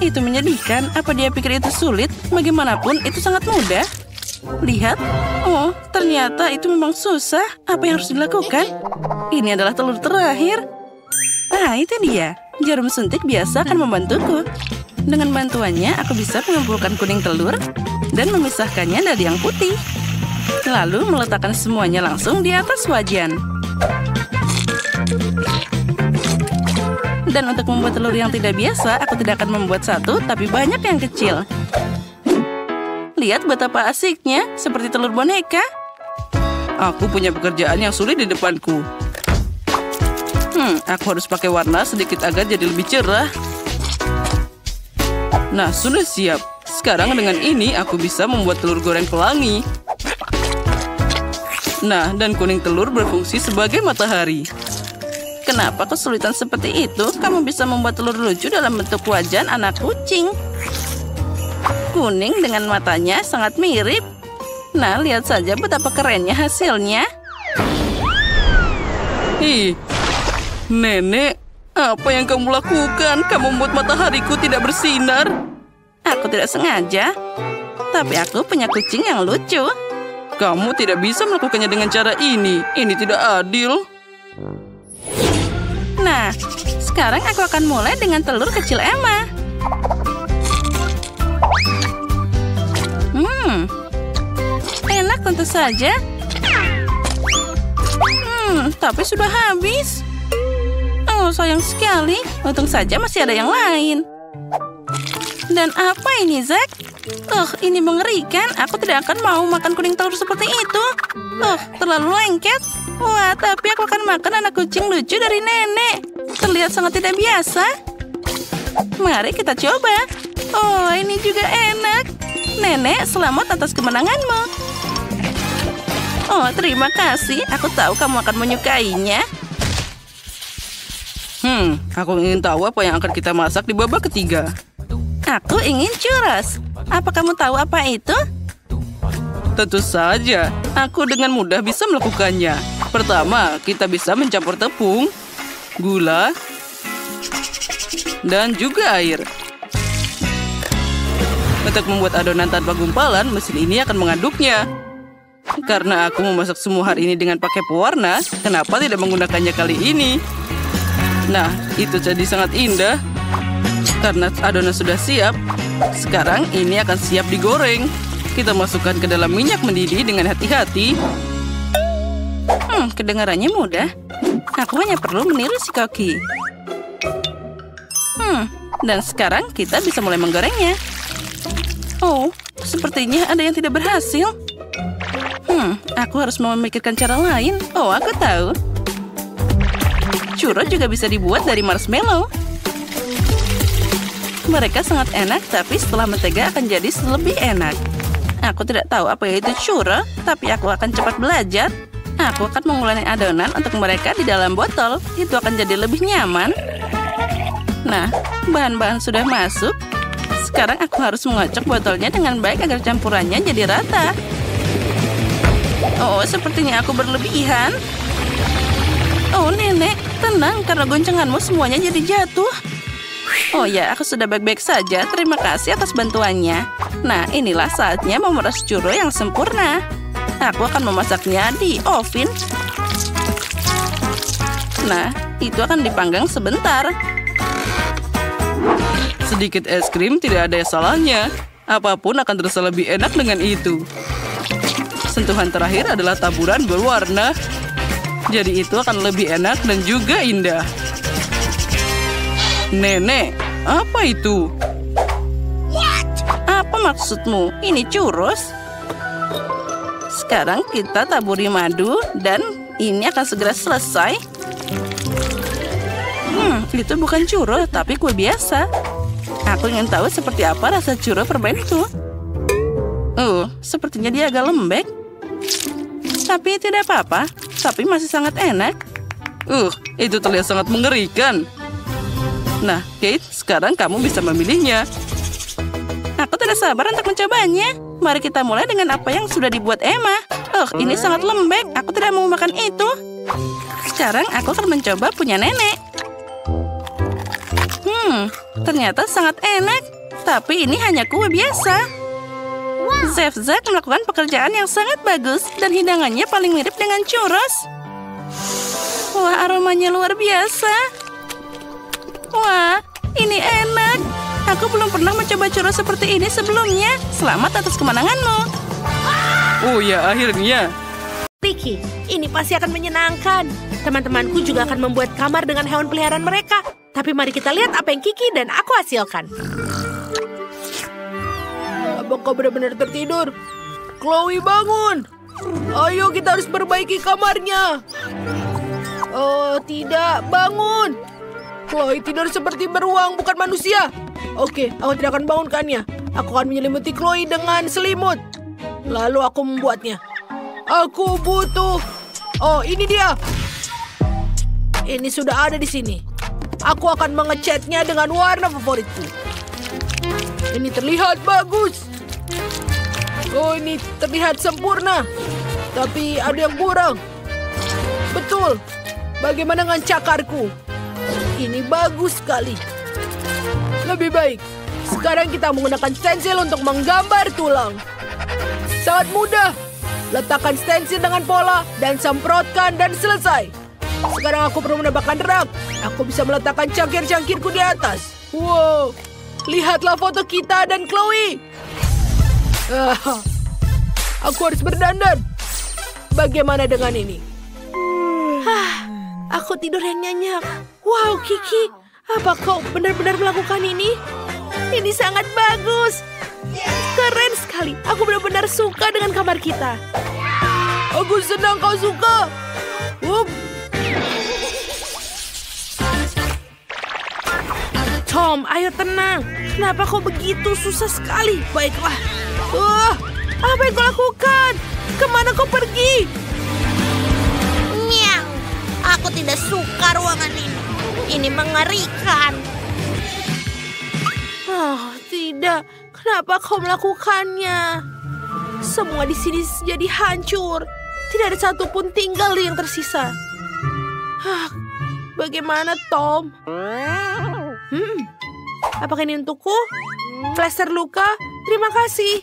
Itu menyedihkan. Apa dia pikir itu sulit? Bagaimanapun, itu sangat mudah. Lihat. Oh, ternyata itu memang susah. Apa yang harus dilakukan? Ini adalah telur terakhir. Ah, itu dia. Jarum suntik biasa akan membantuku. Dengan bantuannya, aku bisa mengumpulkan kuning telur dan memisahkannya dari yang putih. Lalu meletakkan semuanya langsung di atas wajan. Dan untuk membuat telur yang tidak biasa, aku tidak akan membuat satu, tapi banyak yang kecil. Lihat betapa asiknya, seperti telur boneka. Aku punya pekerjaan yang sulit di depanku. Aku harus pakai warna sedikit agar jadi lebih cerah. Nah, sudah siap. Sekarang dengan ini aku bisa membuat telur goreng pelangi. Nah, dan kuning telur berfungsi sebagai matahari. Kenapa kesulitan seperti itu? Kamu bisa membuat telur lucu dalam bentuk wajan anak kucing. Kuning dengan matanya sangat mirip. Nah, lihat saja betapa kerennya hasilnya. Nenek, apa yang kamu lakukan? Kamu membuat matahariku tidak bersinar. Aku tidak sengaja, tapi aku punya kucing yang lucu. Kamu tidak bisa melakukannya dengan cara ini. Ini tidak adil. Nah, sekarang aku akan mulai dengan telur kecil Emma. Enak tentu saja. Tapi sudah habis. Oh, sayang sekali. Untung saja masih ada yang lain. Dan apa ini, Zack? Ini mengerikan. Aku tidak akan mau makan kuning telur seperti itu. Terlalu lengket. Wah, tapi aku akan makan anak kucing lucu dari nenek. Terlihat sangat tidak biasa. Mari kita coba. Oh, ini juga enak. Nenek, selamat atas kemenanganmu. Oh, terima kasih. Aku tahu kamu akan menyukainya. Aku ingin tahu apa yang akan kita masak di babak ketiga. Aku ingin churros. Apa kamu tahu apa itu? Tentu saja. Aku dengan mudah bisa melakukannya. Pertama, kita bisa mencampur tepung, gula, dan juga air. Untuk membuat adonan tanpa gumpalan, mesin ini akan mengaduknya. Karena aku memasak semua hari ini dengan pakai pewarna, kenapa tidak menggunakannya kali ini? Nah, itu jadi sangat indah. Karena adonan sudah siap, sekarang ini akan siap digoreng. Kita masukkan ke dalam minyak mendidih dengan hati-hati. Kedengarannya mudah. Aku hanya perlu meniru si Koki. Dan sekarang kita bisa mulai menggorengnya. Oh, sepertinya ada yang tidak berhasil. Aku harus memikirkan cara lain. Oh, aku tahu. Churros juga bisa dibuat dari marshmallow. Mereka sangat enak, tapi setelah mentega akan jadi lebih enak. Aku tidak tahu apa itu churros, tapi aku akan cepat belajar. Aku akan mengulangin adonan untuk mereka di dalam botol. Itu akan jadi lebih nyaman. Nah, bahan-bahan sudah masuk. Sekarang aku harus mengocok botolnya dengan baik agar campurannya jadi rata. Oh, sepertinya aku berlebihan. Oh, nenek, tenang karena goncanganmu semuanya jadi jatuh. Oh ya, aku sudah baik-baik saja. Terima kasih atas bantuannya. Nah, inilah saatnya memeras churros yang sempurna. Aku akan memasaknya di oven. Nah, itu akan dipanggang sebentar. Sedikit es krim tidak ada salahnya. Apapun akan terasa lebih enak dengan itu. Sentuhan terakhir adalah taburan berwarna. Jadi itu akan lebih enak dan juga indah. Nenek, apa itu? Apa maksudmu? Ini churros? Sekarang kita taburi madu dan ini akan segera selesai. Itu bukan churros, tapi kue biasa. Aku ingin tahu seperti apa rasa churros permen itu. Sepertinya dia agak lembek. Tapi tidak apa-apa. Tapi masih sangat enak. Itu terlihat sangat mengerikan. Nah, Kate, sekarang kamu bisa memilihnya. Aku tidak sabar untuk mencobanya. Mari kita mulai dengan apa yang sudah dibuat Emma. Ini sangat lembek. Aku tidak mau makan itu. Sekarang aku akan mencoba punya nenek. Ternyata sangat enak. Tapi ini hanya kue biasa. Chef Zack melakukan pekerjaan yang sangat bagus. Dan hidangannya paling mirip dengan churros. Wah, aromanya luar biasa. Wah, ini enak. Aku belum pernah mencoba churros seperti ini sebelumnya. Selamat atas kemenanganmu. Oh ya, akhirnya. Ricky, ini pasti akan menyenangkan. Teman-temanku juga akan membuat kamar dengan hewan peliharaan mereka. Tapi mari kita lihat apa yang Kiki dan aku hasilkan. Apa kau benar-benar tertidur? Chloe, bangun! Ayo, kita harus perbaiki kamarnya. Oh, tidak. Bangun! Chloe tidur seperti beruang, bukan manusia. Oke, aku tidak akan bangunkannya. Aku akan menyelimuti Chloe dengan selimut. Lalu aku membuatnya. Aku butuh... Oh, ini dia. Ini sudah ada di sini. Aku akan mengecatnya dengan warna favoritku. Ini terlihat bagus. Oh, ini terlihat sempurna. Tapi ada yang kurang. Betul. Bagaimana dengan cakarku? Ini bagus sekali. Lebih baik. Sekarang kita menggunakan stensil untuk menggambar tulang. Sangat mudah. Letakkan stensil dengan pola dan semprotkan dan selesai. Sekarang aku perlu menambahkan rak. Aku bisa meletakkan cangkir-cangkirku di atas. Wow. Lihatlah foto kita dan Chloe. Aku harus berdandan. Bagaimana dengan ini? Aku tidur yang nyenyak. Wow, Kiki. Apa kau benar-benar melakukan ini? Ini sangat bagus. Keren sekali. Aku benar-benar suka dengan kamar kita. Aku senang kau suka. Tom, ayo tenang. Kenapa kau begitu susah sekali? Baiklah. Apa yang kau lakukan? Kemana kau pergi? Miau. Aku tidak suka ruangan ini. Ini mengerikan. Oh, tidak. Kenapa kau melakukannya? Semua di sini jadi hancur. Tidak ada satupun tinggal yang tersisa. Bagaimana, Tom? Apakah ini untukku? Plester luka? Terima kasih.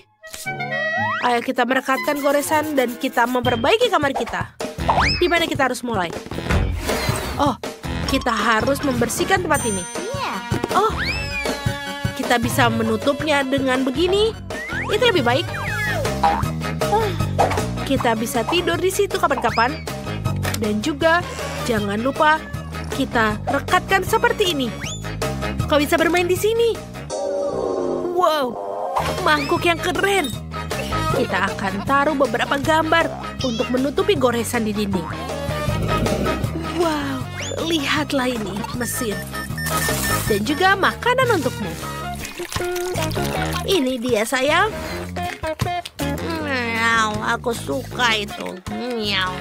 Ayo kita merekatkan goresan dan kita memperbaiki kamar kita. Di mana kita harus mulai? Oh, kita harus membersihkan tempat ini. Oh, kita bisa menutupnya dengan begini. Itu lebih baik. Kita bisa tidur di situ kapan-kapan. Dan juga jangan lupa kita rekatkan seperti ini. Kau bisa bermain di sini. Wow, mangkuk yang keren. Kita akan taruh beberapa gambar untuk menutupi goresan di dinding. Wow, lihatlah ini mesin. Dan juga makanan untukmu. Ini dia, sayang. Miau, aku suka itu. Miau,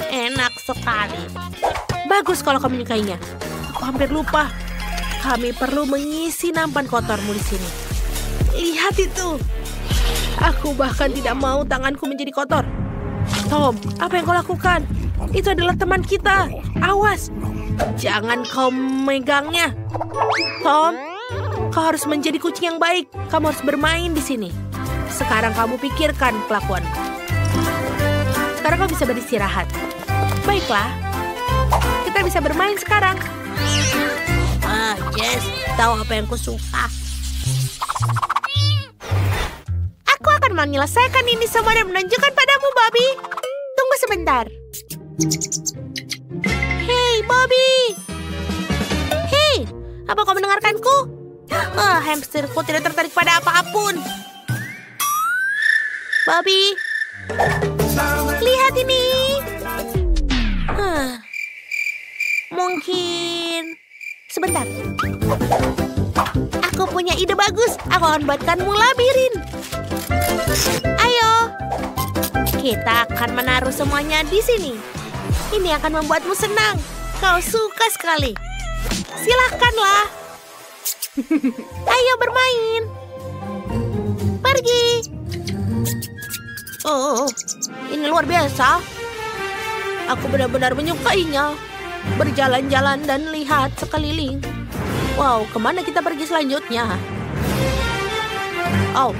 enak sekali. Bagus kalau kau menyukainya. Aku hampir lupa. Kami perlu mengisi nampan kotormu di sini. Lihat itu. Aku bahkan tidak mau tanganku menjadi kotor. Tom, apa yang kau lakukan? Itu adalah teman kita. Awas. Jangan kau megangnya. Tom, kau harus menjadi kucing yang baik. Kamu harus bermain di sini. Sekarang kamu pikirkan kelakuan. Sekarang kau bisa beristirahat. Baiklah. Kita bisa bermain sekarang. Jess, tahu apa yang kusuka? Aku akan menyelesaikan ini semua dan menunjukkan padamu, Bobby. Tunggu sebentar. Hei, Bobby. Hei, apa kau mendengarkanku? Hamsterku tidak tertarik pada apapun. Bobby, lihat ini. Mungkin sebentar. Aku punya ide bagus. Aku akan buatkanmu labirin. Ayo. Kita akan menaruh semuanya di sini. Ini akan membuatmu senang. Kau suka sekali. Silahkanlah. Ayo bermain. Pergi. Oh, ini luar biasa. Aku benar-benar menyukainya. Berjalan-jalan dan lihat sekeliling. Wow, kemana kita pergi selanjutnya? Oh,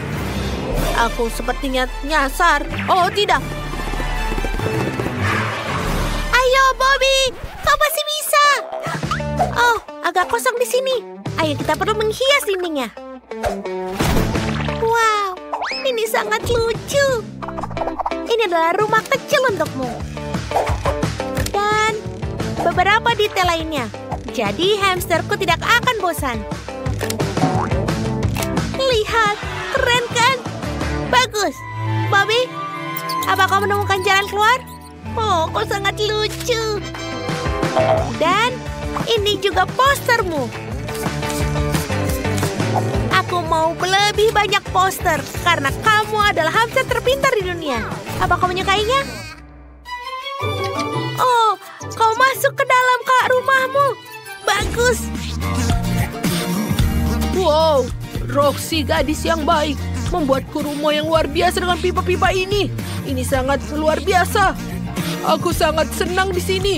aku sepertinya nyasar. Oh, tidak. Ayo, Bobby. Kau pasti bisa. Oh, agak kosong di sini. Ayo, kita perlu menghias dindingnya. Wow, ini sangat lucu. Ini adalah rumah kecil untukmu. Dan beberapa detail lainnya. Jadi hamsterku tidak akan bosan. Lihat, keren kan? Bagus. Bobby, apa kau menemukan jalan keluar? Oh, kau sangat lucu. Dan ini juga postermu. Aku mau lebih banyak poster karena kamu adalah hamster terpintar di dunia. Apa kau menyukainya? Oh, kau masuk ke dalam rumahmu. Bagus. Wow, Roxy gadis yang baik. Membuatku rumah yang luar biasa dengan pipa-pipa ini. Ini sangat luar biasa. Aku sangat senang di sini.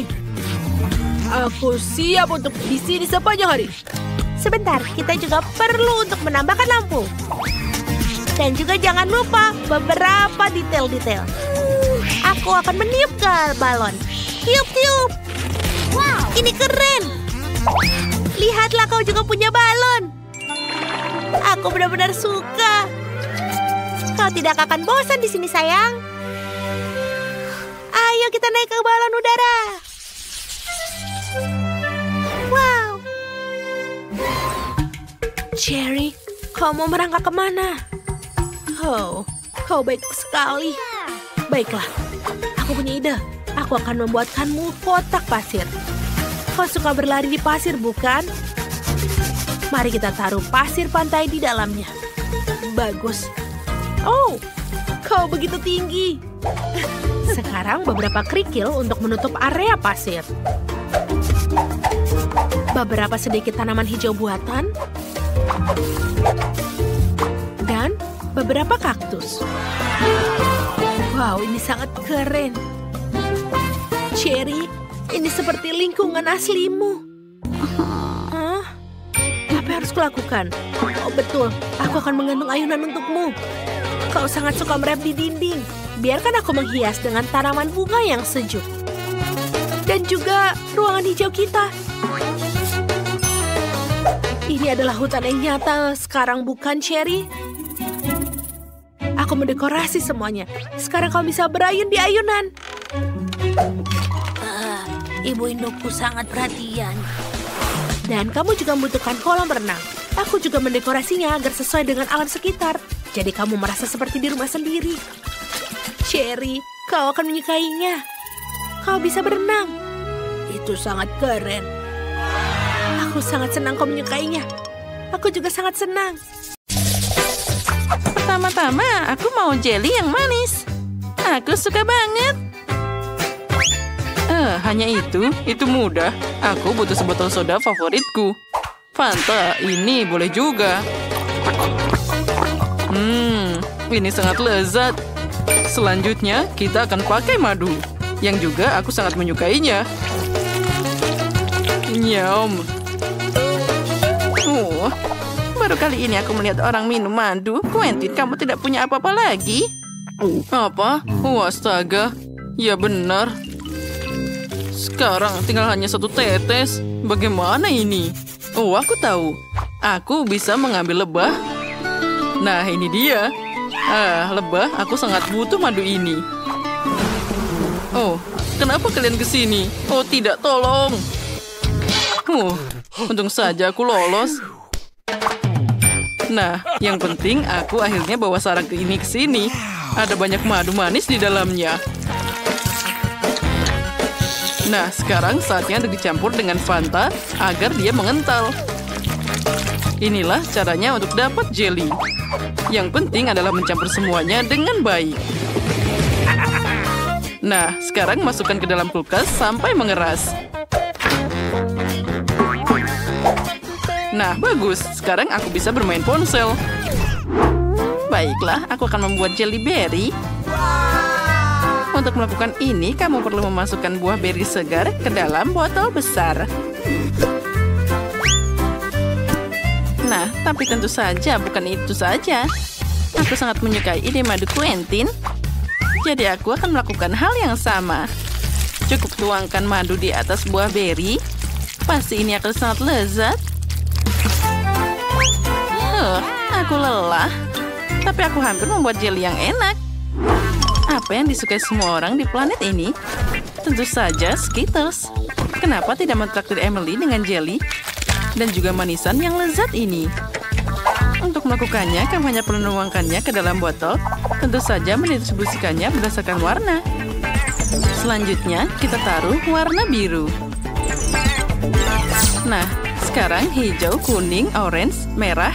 Aku siap untuk di sini sepanjang hari. Sebentar, kita juga perlu untuk menambahkan lampu. Dan juga jangan lupa beberapa detail-detail. Aku akan meniup ke balon. Tiup-tiup. Wow, ini keren. Lihatlah, kau juga punya balon. Aku benar-benar suka. Kau tidak akan bosan di sini, sayang. Ayo kita naik ke balon udara. Wow. Cherry, kau mau merangkak kemana? Oh, kau baik sekali. Baiklah, aku punya ide. Aku akan membuatkanmu kotak pasir. Kau suka berlari di pasir, bukan? Mari kita taruh pasir pantai di dalamnya. Bagus. Oh, kau begitu tinggi. Sekarang beberapa kerikil untuk menutup area pasir. Beberapa sedikit tanaman hijau buatan. Dan beberapa kaktus. Wow, ini sangat keren. Cherry, ini seperti lingkungan aslimu. Hah? Apa yang harus kulakukan? Oh, betul. Aku akan menggantung ayunan untukmu. Kau sangat suka merep di dinding. Biarkan aku menghias dengan tanaman bunga yang sejuk. Dan juga ruangan hijau kita. Ini adalah hutan yang nyata sekarang, bukan, Cherry? Aku mendekorasi semuanya. Sekarang kau bisa berayun di ayunan. Ibu indukku sangat perhatian. Dan kamu juga membutuhkan kolam renang. Aku juga mendekorasinya agar sesuai dengan alam sekitar. Jadi kamu merasa seperti di rumah sendiri. Cherry, kau akan menyukainya. Kau bisa berenang. Itu sangat keren. Aku sangat senang kau menyukainya. Aku juga sangat senang. Pertama-tama, aku mau jelly yang manis. Aku suka banget. Hanya itu mudah. Aku butuh sebotol soda favoritku. Fanta, ini boleh juga. Ini sangat lezat. Selanjutnya, kita akan pakai madu. Yang juga aku sangat menyukainya. Nyam. Baru kali ini aku melihat orang minum madu. Quentin, kamu tidak punya apa-apa lagi? Apa? Astaga. Ya benar. Sekarang tinggal hanya 1 tetes. Bagaimana ini? Oh, aku tahu. Aku bisa mengambil lebah. Nah, ini dia. Lebah, aku sangat butuh madu ini. Oh, kenapa kalian ke sini? Oh, tidak, tolong. Untung saja aku lolos. Nah, yang penting aku akhirnya bawa sarang ini ke sini. Ada banyak madu manis di dalamnya. Nah, sekarang saatnya untuk dicampur dengan Fanta agar dia mengental. Inilah caranya untuk dapat jelly. Yang penting adalah mencampur semuanya dengan baik. Nah, sekarang masukkan ke dalam kulkas sampai mengeras. Nah, bagus. Sekarang aku bisa bermain ponsel. Baiklah, aku akan membuat jelly berry. Untuk melakukan ini, kamu perlu memasukkan buah beri segar ke dalam botol besar. Nah, tapi tentu saja bukan itu saja. Aku sangat menyukai ide madu Quentin. Jadi aku akan melakukan hal yang sama. Cukup tuangkan madu di atas buah beri. Pasti ini akan sangat lezat. Aku lelah, tapi aku hampir membuat jelly yang enak. Apa yang disukai semua orang di planet ini? Tentu saja Skittles. Kenapa tidak mentraktir Emily dengan jelly dan juga manisan yang lezat ini? Untuk melakukannya, kamu hanya perlu menuangkannya ke dalam botol. Tentu saja mendistribusikannya berdasarkan warna. Selanjutnya, kita taruh warna biru. Nah, sekarang hijau, kuning, orange, merah.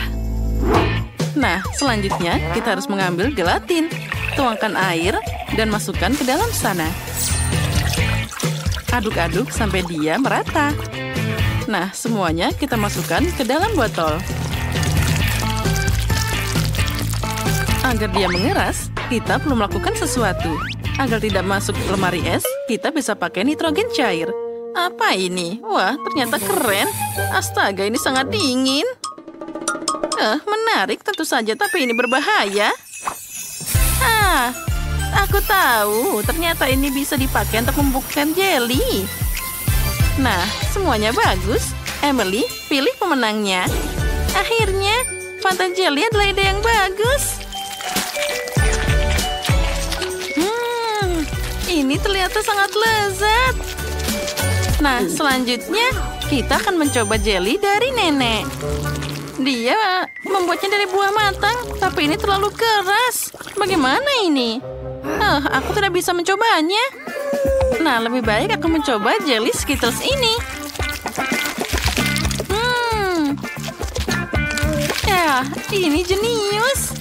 Nah, selanjutnya kita harus mengambil gelatin. Tuangkan air dan masukkan ke dalam sana. Aduk-aduk sampai dia merata. Nah, semuanya kita masukkan ke dalam botol. Agar dia mengeras, kita perlu melakukan sesuatu. Agar tidak masuk ke lemari es, kita bisa pakai nitrogen cair. Apa ini? Wah, ternyata keren. Astaga, ini sangat dingin. Menarik tentu saja, tapi ini berbahaya. Aku tahu. Ternyata ini bisa dipakai untuk membungkuskan jelly. Nah, semuanya bagus. Emily, pilih pemenangnya. Akhirnya, Fanta Jelly adalah ide yang bagus. Ini ternyata sangat lezat. Nah, selanjutnya kita akan mencoba jelly dari nenek. Dia membuatnya dari buah matang, tapi ini terlalu keras. Bagaimana ini? Aku tidak bisa mencobanya. Nah, lebih baik aku mencoba jelly Skittles ini. Ya, ini jenius.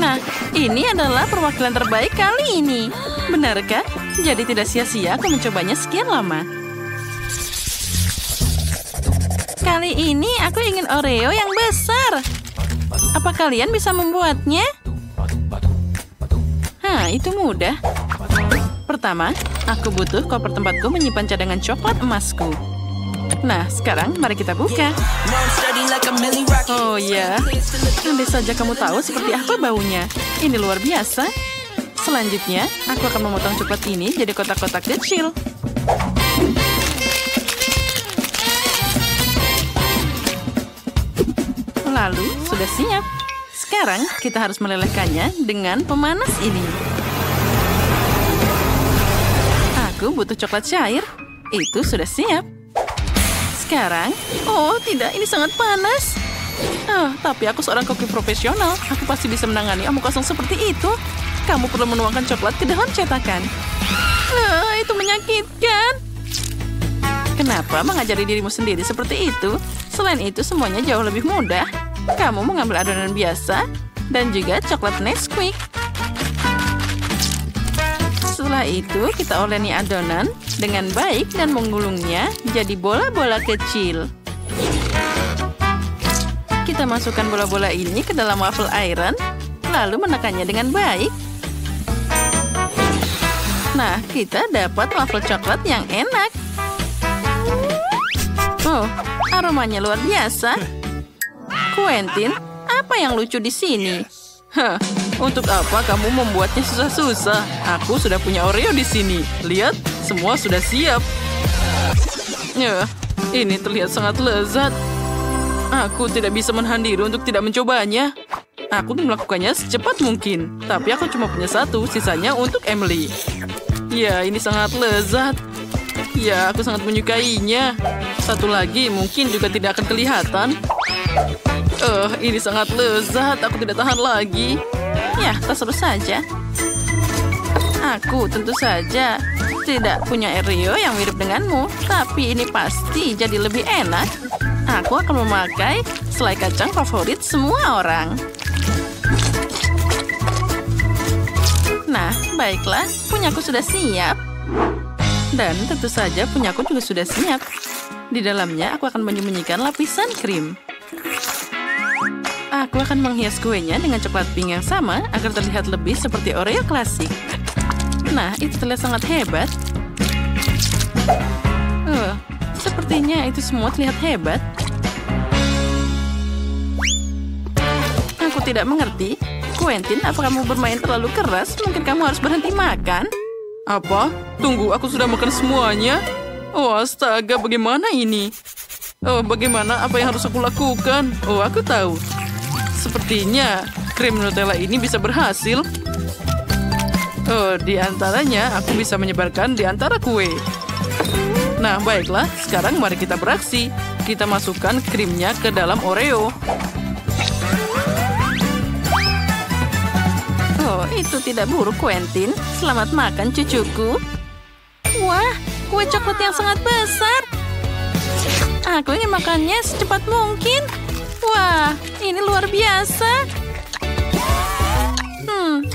Nah, ini adalah perwakilan terbaik kali ini. Benarkah? Jadi tidak sia-sia aku mencobanya sekian lama. Kali ini aku ingin Oreo yang besar. Apa kalian bisa membuatnya? Itu mudah. Pertama, aku butuh koper tempatku menyimpan cadangan coklat emasku. Nah, sekarang mari kita buka. Oh ya, andai saja kamu tahu seperti apa baunya. Ini luar biasa. Selanjutnya, aku akan memotong coklat ini jadi kotak-kotak kecil. Lalu, sudah siap. Sekarang, kita harus melelehkannya dengan pemanas ini. Aku butuh coklat cair. Itu sudah siap. Sekarang, oh tidak, ini sangat panas. Tapi aku seorang koki profesional. Aku pasti bisa menangani omong kosong seperti itu. Kamu perlu menuangkan coklat ke dalam cetakan. Itu menyakitkan. Kenapa mengajari dirimu sendiri seperti itu? Selain itu, semuanya jauh lebih mudah. Kamu mengambil adonan biasa dan juga coklat Nesquik. Setelah itu, kita oleni adonan dengan baik dan menggulungnya jadi bola-bola kecil. Kita masukkan bola-bola ini ke dalam waffle iron, lalu menekannya dengan baik. Nah, kita dapat waffle coklat yang enak. Oh, aromanya luar biasa. Quentin, apa yang lucu di sini? Untuk apa kamu membuatnya susah-susah? Aku sudah punya Oreo di sini. Lihat, semua sudah siap. Ini terlihat sangat lezat. Aku tidak bisa menahan diri untuk tidak mencobanya. Aku melakukannya secepat mungkin. Tapi aku cuma punya satu, sisanya untuk Emily. Ya, ini sangat lezat. Ya, aku sangat menyukainya. Satu lagi mungkin juga tidak akan kelihatan. Ini sangat lezat. Aku tidak tahan lagi. Ya, terseru saja. Aku tentu saja tidak punya Oreo yang mirip denganmu. Tapi ini pasti jadi lebih enak. Aku akan memakai selai kacang favorit semua orang. Nah, baiklah. Punyaku sudah siap. Dan tentu saja punyaku juga sudah siap. Di dalamnya aku akan menyembunyikan lapisan krim. Aku akan menghias kuenya dengan coklat pink yang sama agar terlihat lebih seperti Oreo klasik. Nah, itu terlihat sangat hebat. Sepertinya itu semua terlihat hebat. Aku tidak mengerti. Quentin, apa kamu bermain terlalu keras? Mungkin kamu harus berhenti makan. Apa? Tunggu, aku sudah makan semuanya. Oh, astaga, bagaimana ini? Oh, bagaimana? Apa yang harus aku lakukan? Oh, aku tahu. Sepertinya krim Nutella ini bisa berhasil. Oh, di antaranya aku bisa menyebarkan di antara kue. Nah, baiklah. Sekarang mari kita beraksi. Kita masukkan krimnya ke dalam Oreo. Oh, itu tidak buruk, Quentin. Selamat makan, cucuku. Wah, kue coklat yang sangat besar. Aku ingin makannya secepat mungkin. Wah, ini luar biasa.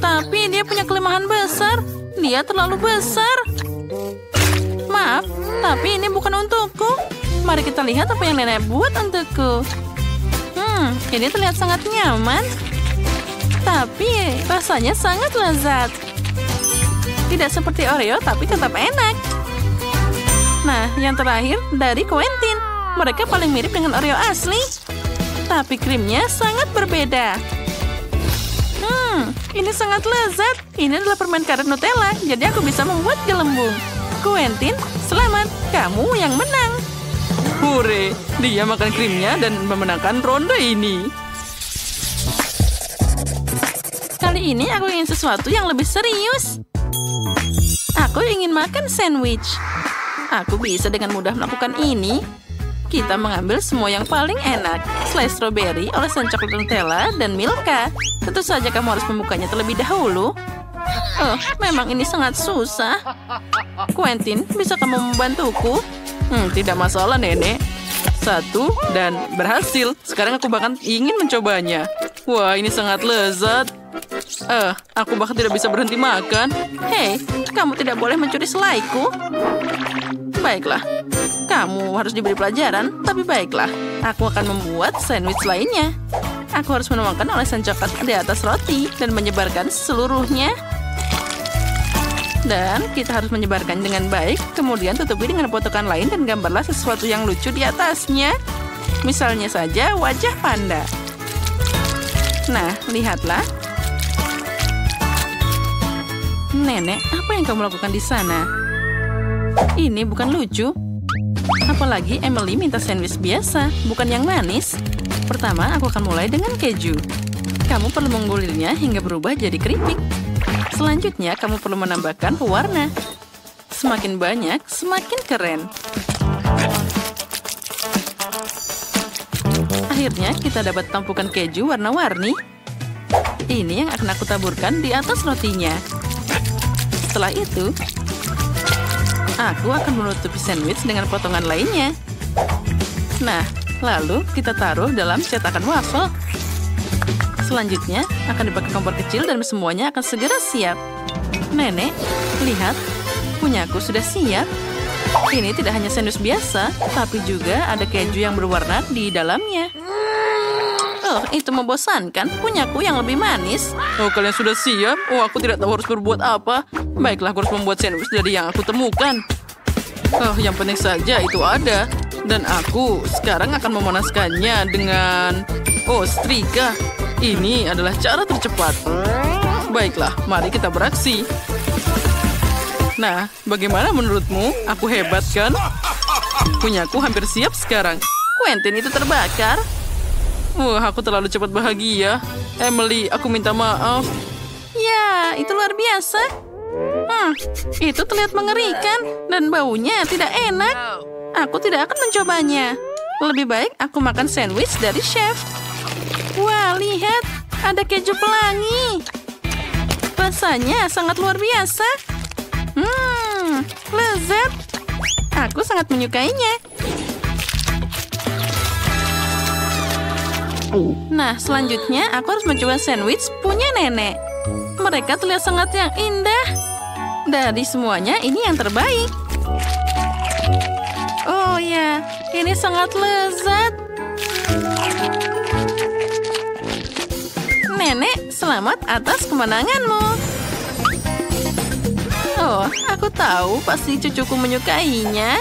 Tapi dia punya kelemahan besar. Dia terlalu besar. Maaf, tapi ini bukan untukku. Mari kita lihat apa yang nenek buat untukku. Ini terlihat sangat nyaman. Tapi rasanya sangat lezat. Tidak seperti Oreo, tapi tetap enak. Nah, yang terakhir dari Quentin. Mereka paling mirip dengan Oreo asli. Tapi krimnya sangat berbeda. Ini sangat lezat. Ini adalah permen karet Nutella, jadi aku bisa membuat gelembung. Quentin, selamat. Kamu yang menang. Hore, dia makan krimnya dan memenangkan ronde ini. Kali ini aku ingin sesuatu yang lebih serius. Aku ingin makan sandwich. Aku bisa dengan mudah melakukan ini. Kita mengambil semua yang paling enak. Slice strawberry, olesan coklat Nutella, dan Milka. Tentu saja kamu harus membukanya terlebih dahulu. Oh, memang ini sangat susah. Quentin, bisa kamu membantuku? Tidak masalah, Nenek. 1 dan berhasil. Sekarang aku bahkan ingin mencobanya. Wah, ini sangat lezat. Aku bahkan tidak bisa berhenti makan. Hei, kamu tidak boleh mencuri selaiku. Baiklah, kamu harus diberi pelajaran. Tapi baiklah, aku akan membuat sandwich lainnya. Aku harus menuangkan olesan coklat di atas roti dan menyebarkan seluruhnya. Dan kita harus menyebarkan dengan baik. Kemudian tutupi dengan potongan lain dan gambarlah sesuatu yang lucu di atasnya. Misalnya saja wajah panda. Nah, lihatlah. Nenek, apa yang kamu lakukan di sana? Ini bukan lucu. Apalagi Emily minta sandwich biasa, bukan yang manis. Pertama, aku akan mulai dengan keju. Kamu perlu menggulirnya hingga berubah jadi keripik. Selanjutnya, kamu perlu menambahkan pewarna. Semakin banyak, semakin keren. Akhirnya, kita dapat tumpukan keju warna-warni. Ini yang akan aku taburkan di atas rotinya. Setelah itu, aku akan menutupi sandwich dengan potongan lainnya. Nah, lalu kita taruh dalam cetakan waffle. Selanjutnya, akan dipakai kompor kecil dan semuanya akan segera siap. Nenek, lihat. Punyaku sudah siap. Ini tidak hanya sandwich biasa, tapi juga ada keju yang berwarna di dalamnya. Oh, itu membosankan. Punyaku yang lebih manis. Oh, kalian sudah siap? Oh, aku tidak tahu harus berbuat apa. Baiklah, aku harus membuat sandwich dari yang aku temukan. Oh, yang penting saja itu ada. Dan aku sekarang akan memanaskannya dengan... Oh, setrika. Ini adalah cara tercepat. Baiklah, mari kita beraksi. Nah, bagaimana menurutmu? Aku hebat, kan? Punyaku hampir siap sekarang. Quentin itu terbakar. Wah, aku terlalu cepat bahagia. Emily, aku minta maaf. Ya, itu luar biasa. Itu terlihat mengerikan dan baunya tidak enak. Aku tidak akan mencobanya. Lebih baik aku makan sandwich dari chef. Wah, lihat. Ada keju pelangi. Rasanya sangat luar biasa. Lezat. Aku sangat menyukainya. Nah, selanjutnya aku harus mencoba sandwich punya nenek. Mereka terlihat sangat yang indah. Dari semuanya, ini yang terbaik. Oh ya, ini sangat lezat. Nenek, selamat atas kemenanganmu. Oh, aku tahu pasti cucuku menyukainya.